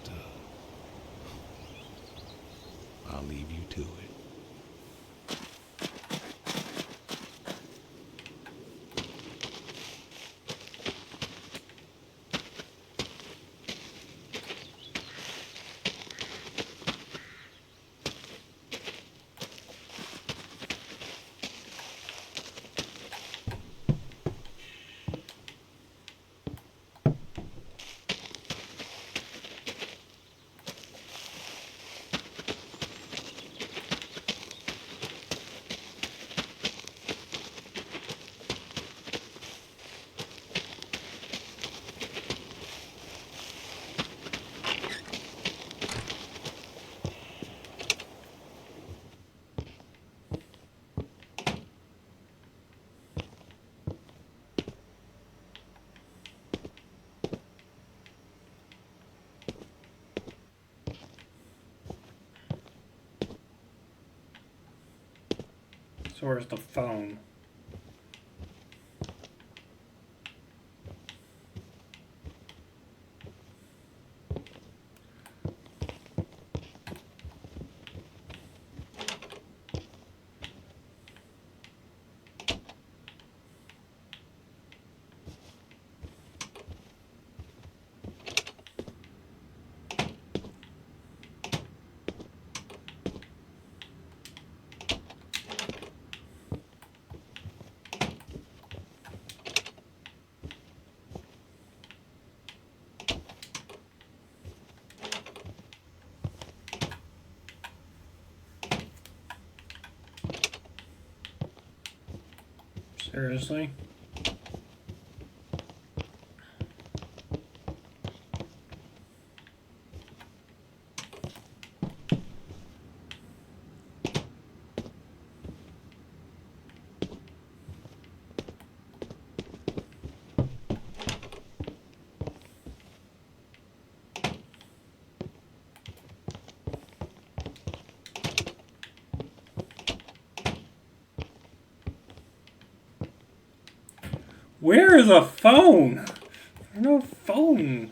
I'll leave you to it. So where's the phone? Seriously? Where is a phone? There's no phone.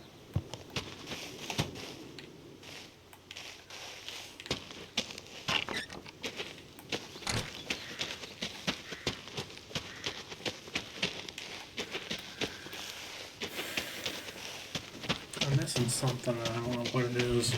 I'm missing something. I don't know what it is.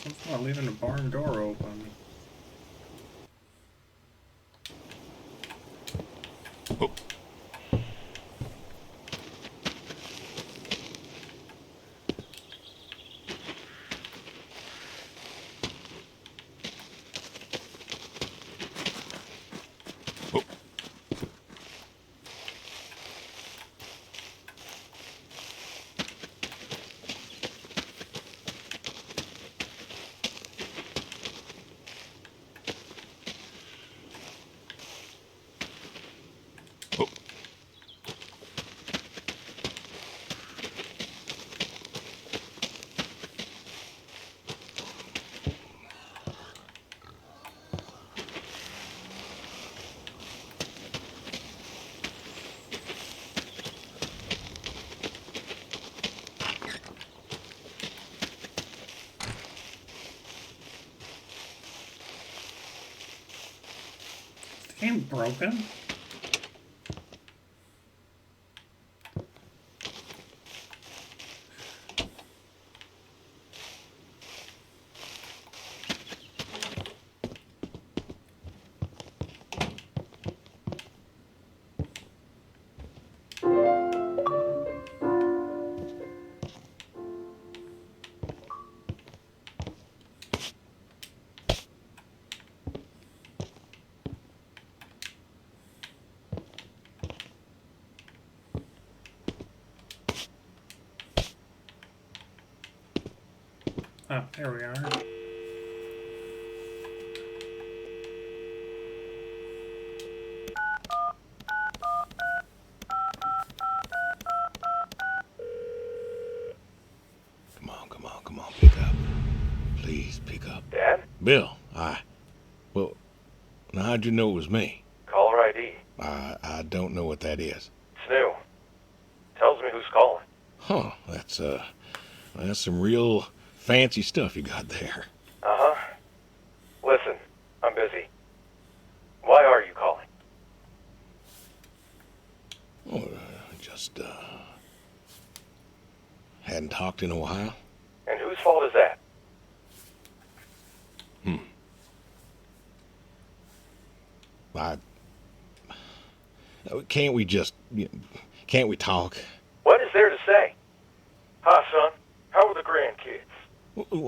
Something about leaving the barn door open. Oh. Oh. Oh. Is the game broken? Oh, there we are. Come on, pick up. Please pick up. Dad? Bill, well, now how'd you know it was me? Caller ID. I don't know what that is. It's new. Tells me who's calling. Huh, that's some real fancy stuff you got there. Uh-huh. Listen, I'm busy. Why are you calling? Oh, just, hadn't talked in a while. And whose fault is that? Can't we talk? What is there to say? Hi, son. How are the grandkids?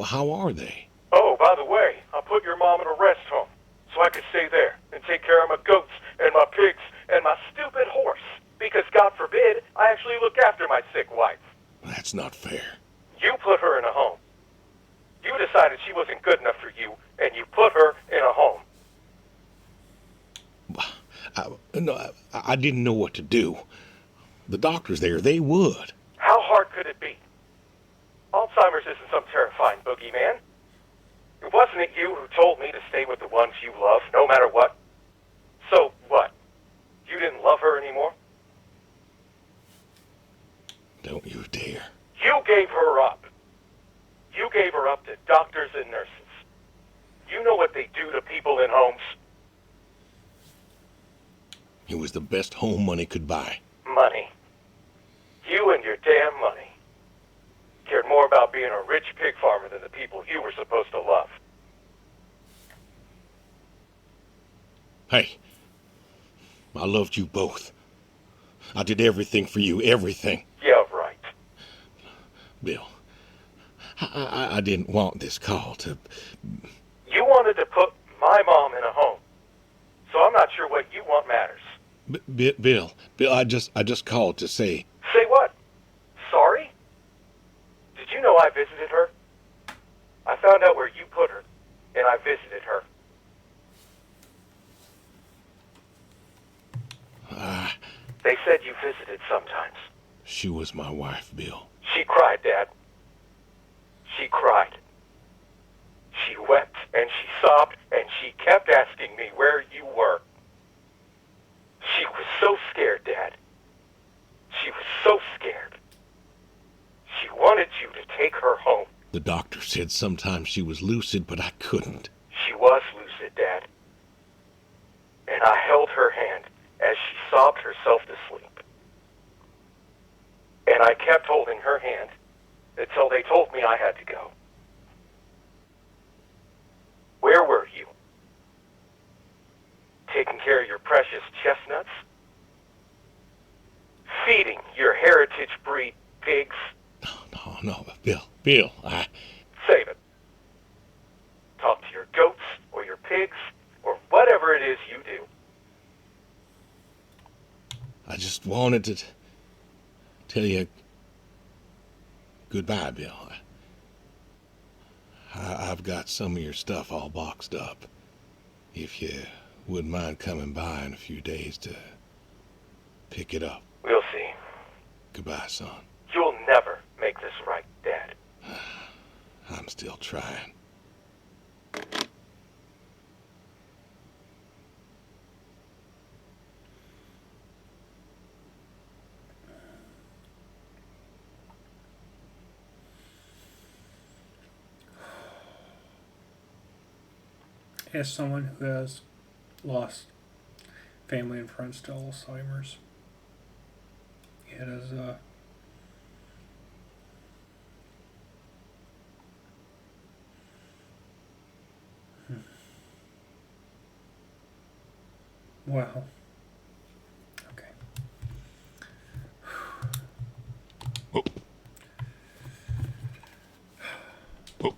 How are they? Oh, by the way, I put your mom in a rest home so I could stay there and take care of my goats and my pigs and my stupid horse. Because God forbid, I actually look after my sick wife. That's not fair. You put her in a home. You decided she wasn't good enough for you, and you put her in a home. I didn't know what to do. The doctors there, they would. How hard could it be? Alzheimer's isn't some terrifying boogeyman. Wasn't it you who told me to stay with the ones you love, no matter what? So what? You didn't love her anymore? Don't you dare. You gave her up. You gave her up to doctors and nurses. You know what they do to people in homes. It was the best home money could buy. Money. You and your damn money. Cared more about being a rich pig farmer than the people you were supposed to love. Hey, I loved you both. I did everything for you, everything. Yeah, right. Bill, I didn't want this call to... You wanted to put my mom in a home. So I'm not sure what you want matters. Bill, I just called to say... Say what? Sorry? Did you know I visited her? I found out where you put her, and I visited her. They said you visited sometimes. She was my wife, Bill. She cried, Dad. She cried. She wept, and she sobbed, and she kept asking me where you were. She was so scared, Dad. She was so scared. She wanted you to take her home. The doctor said sometimes she was lucid, but I couldn't. She was lucid, Dad. And I held her hand as she sobbed herself to sleep. And I kept holding her hand until they told me I had to go. Where were you? Taking care of your precious chestnuts? Feeding your heritage breed pigs? No, Bill, Save it. Talk to your goats or your pigs or whatever it is you do. I just wanted to tell you goodbye, Bill. I've got some of your stuff all boxed up. If you wouldn't mind coming by in a few days to pick it up. We'll see. Goodbye, son. You'll never make this right, Dad. I'm still trying. As someone who has lost family and friends to Alzheimer's, it is wow. Okay. Oh. Oh.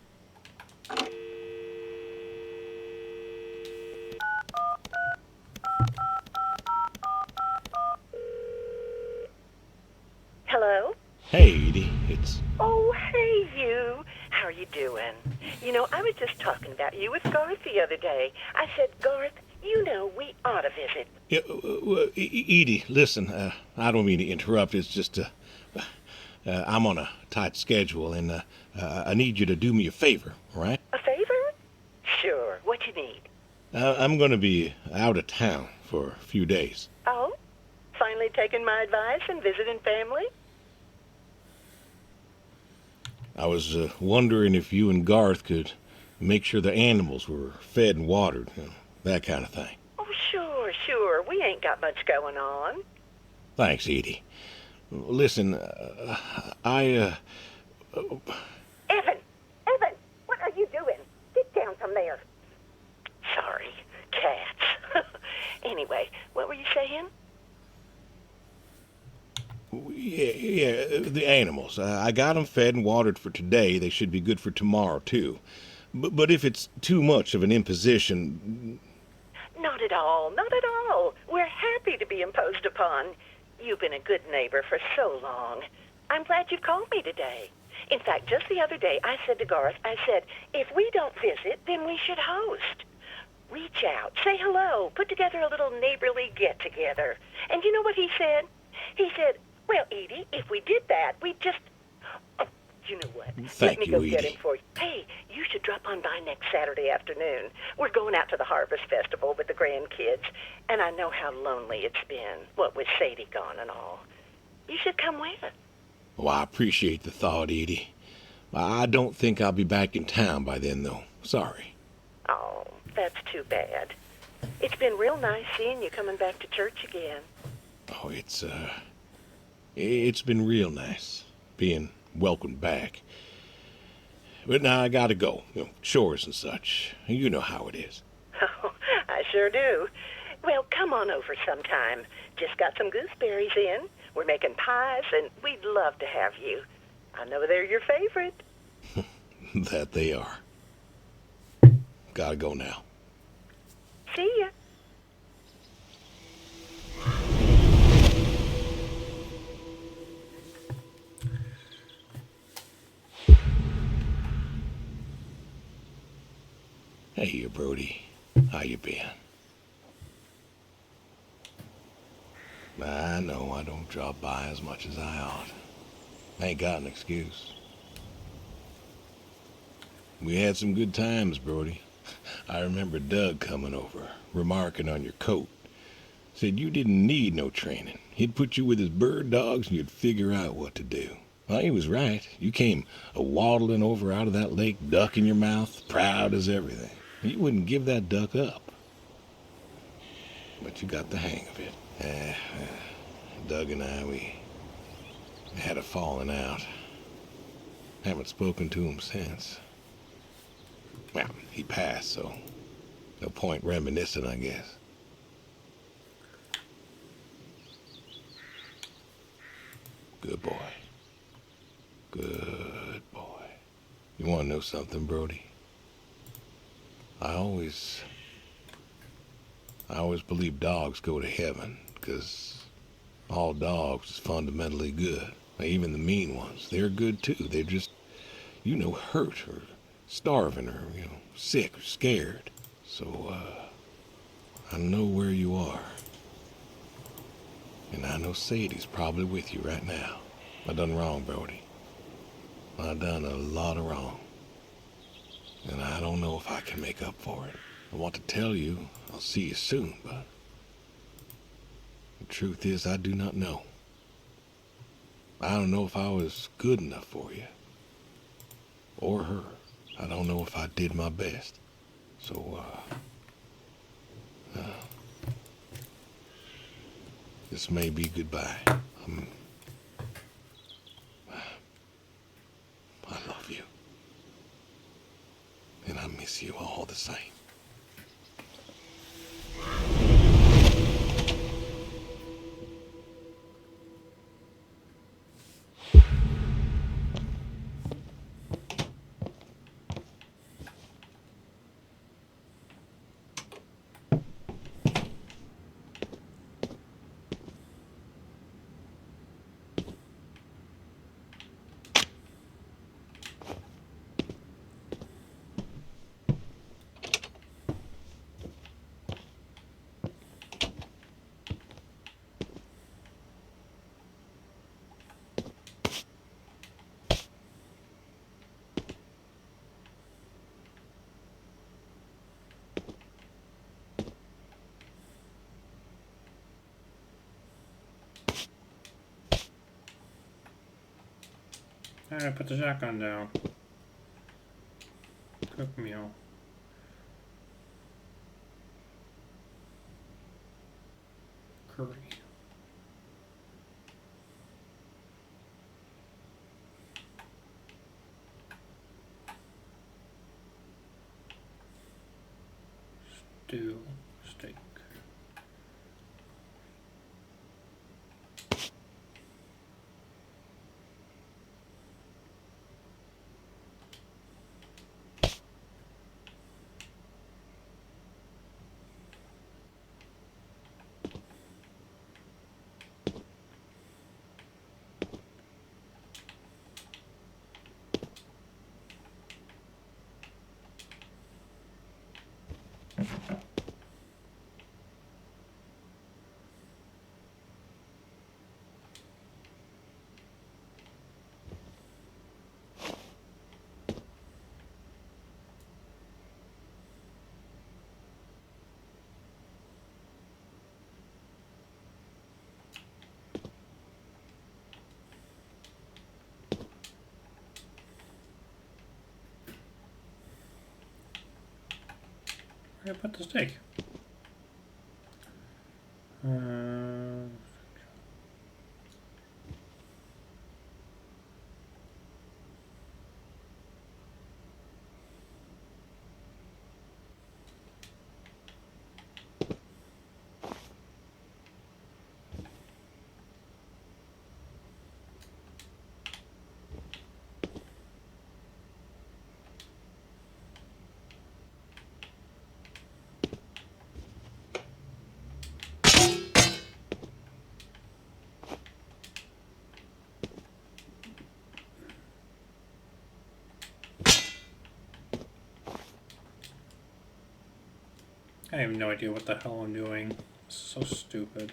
Hello? Hey, Edie, it's... Oh, hey, you. How are you doing? You know, I was just talking about you with Garth the other day. I said, Garth, you know, we ought to visit. Yeah, Edie, listen, I don't mean to interrupt. It's just, I'm on a tight schedule, and I need you to do me a favor, all right? A favor? Sure. What you need? I'm going to be out of town for a few days. Oh? Finally taking my advice and visiting family? I was wondering if you and Garth could make sure the animals were fed and watered, you know, that kind of thing. Oh, sure. We ain't got much going on. Thanks, Edie. Listen, Evan, what are you doing? Get down from there. Sorry, cats. Anyway, what were you saying? Yeah, the animals. I got them fed and watered for today. They should be good for tomorrow, too. But if it's too much of an imposition... Not at all. We're happy to be imposed upon. You've been a good neighbor for so long. I'm glad you called me today. In fact, just the other day, I said to Garth, I said, if we don't visit, then we should host. Reach out, say hello, put together a little neighborly get-together. And you know what he said? He said, well, Edie, if we did that, we'd just... Oh, you know what? Let Thank me you, go get Edie. him for you. Hey, you should drop on by next Saturday afternoon. We're going out to the Harvest Festival with the grandkids, and I know how lonely it's been, what with Sadie gone and all. You should come with. Well, I appreciate the thought, Edie. I don't think I'll be back in town by then, though. Sorry. Oh, that's too bad. It's been real nice seeing you coming back to church again. Oh, it's been real nice being welcomed back. But now I gotta go. Chores and such. You know how it is. Oh, I sure do. Well, come on over sometime. Just got some gooseberries in. We're making pies, and we'd love to have you. I know they're your favorite. That they are. Gotta go now. See ya. Hey, Brody. How you been? I know I don't drop by as much as I ought. I ain't got an excuse. We had some good times, Brody. I remember Doug coming over, remarking on your coat. Said you didn't need no training. He'd put you with his bird dogs and you'd figure out what to do. Well, he was right. You came waddling over out of that lake, duck in your mouth, proud as everything. You wouldn't give that duck up. But you got the hang of it. Doug and I, we had a falling out. Haven't spoken to him since. Well, he passed, so no point reminiscing, I guess. Good boy. Good boy. You want to know something, Brody? I always believe dogs go to heaven, because all dogs is fundamentally good. Even the mean ones, they're good too. They're just, hurt or starving or, sick or scared. So, I know where you are. And I know Sadie's probably with you right now. I done wrong, Brody. I done a lot of wrong. And I don't know if I can make up for it. I want to tell you I'll see you soon, but the truth is I do not know. I don't know if I was good enough for you. Or her. I don't know if I did my best. So, this may be goodbye. I love you. And I miss you all the same. Alright, put the shotgun down. Cook meal. Curry. Stew. Steak. Where did I put the steak? I have no idea what the hell I'm doing. It's so stupid.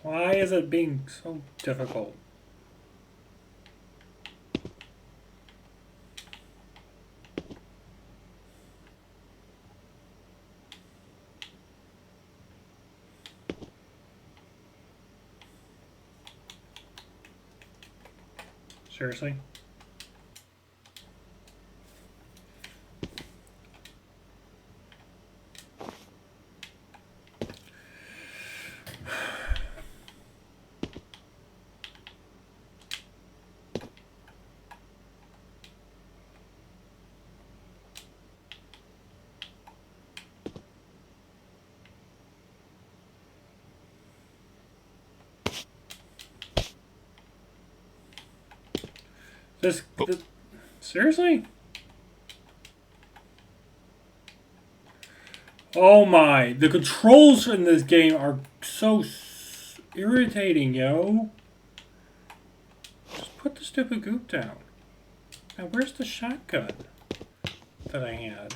Why is it being so difficult? Seriously? This seriously? Oh my, the controls in this game are so irritating, yo. Just put the stupid goop down. Now, where's the shotgun that I had?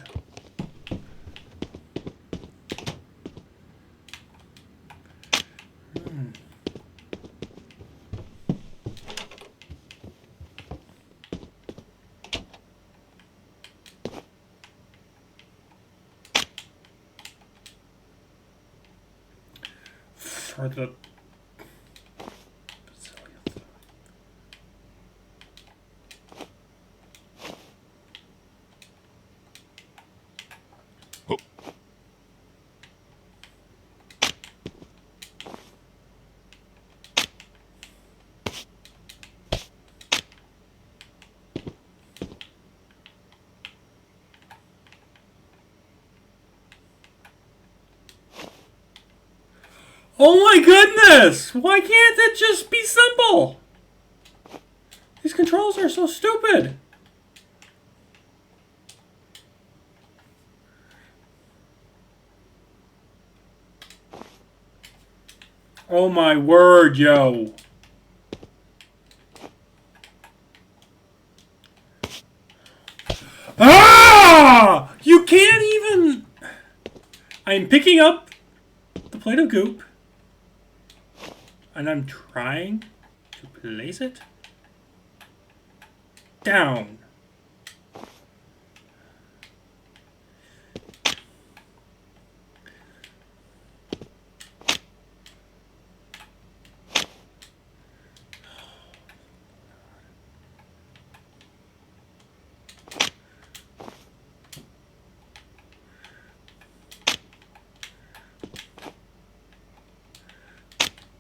For the Oh my goodness! Why can't it just be simple? These controls are so stupid. Oh my word, yo. Ah! You can't even... I'm picking up the plate of goop. And I'm trying to place it down.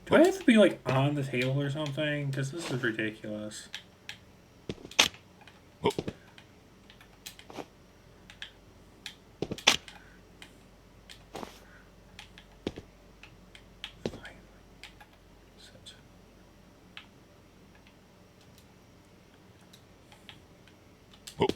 Do I have to be like on the table or something? Because this is ridiculous. Oh. Sit. Oh.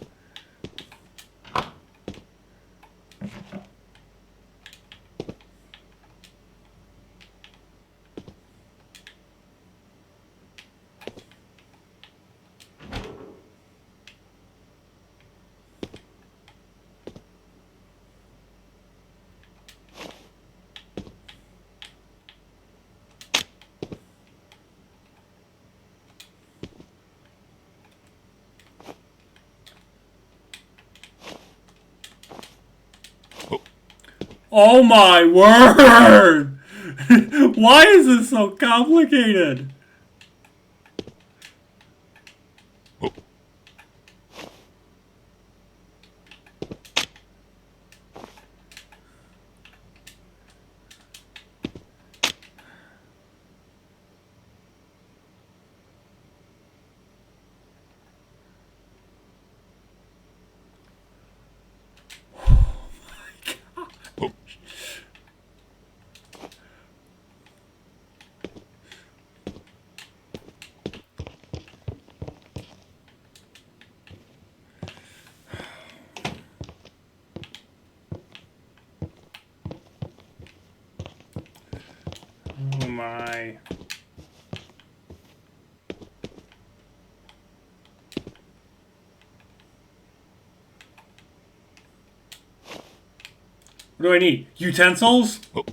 Oh my word! Why is this so complicated? Oh. Oh. Oh my. What do I need? Utensils? Oh.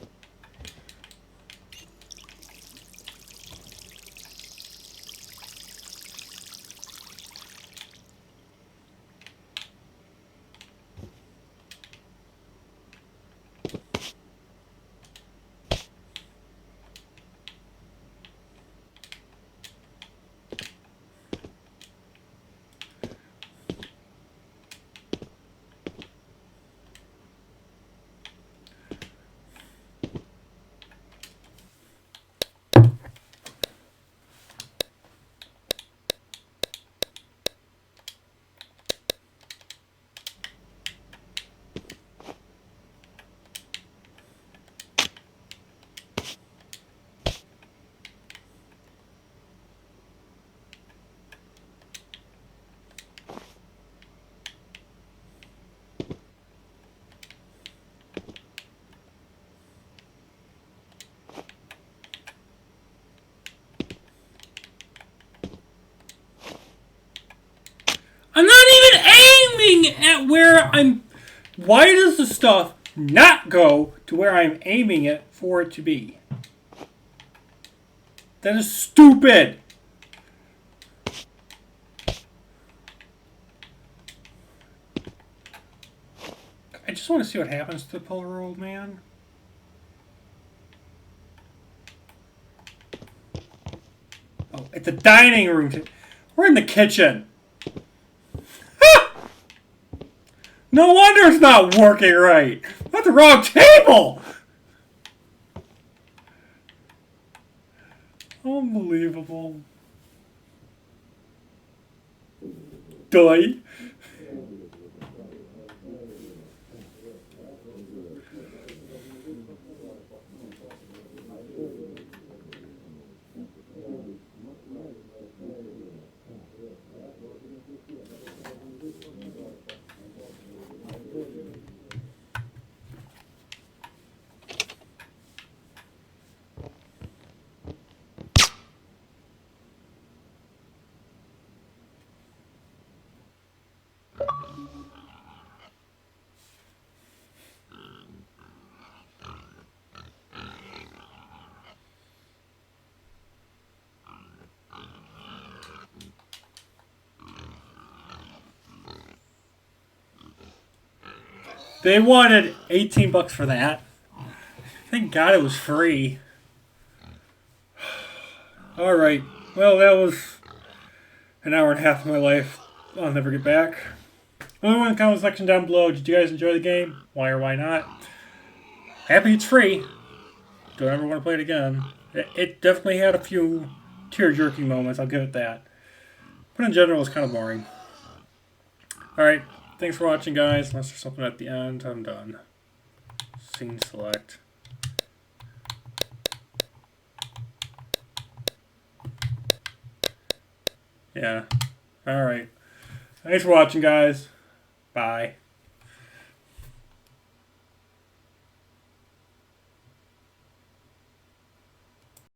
I'm not even aiming at where I'm... Why does the stuff not go to where I'm aiming it for it to be? That is stupid! I just want to see what happens to the poor old man. Oh, at the dining room. We're in the kitchen. No wonder it's not working right. That's the wrong table. Unbelievable. Die. They wanted $18 for that. Thank God it was free. Alright. Well, that was an hour and a half of my life I'll never get back. Let me know in the comment section down below. Did you guys enjoy the game? Why or why not? Happy it's free. Don't ever want to play it again. It definitely had a few tear-jerking moments, I'll give it that. But in general, it's kind of boring. Alright, thanks for watching, guys. Unless there's something at the end, I'm done. Scene select. Yeah. Alright. Thanks for watching, guys. Bye.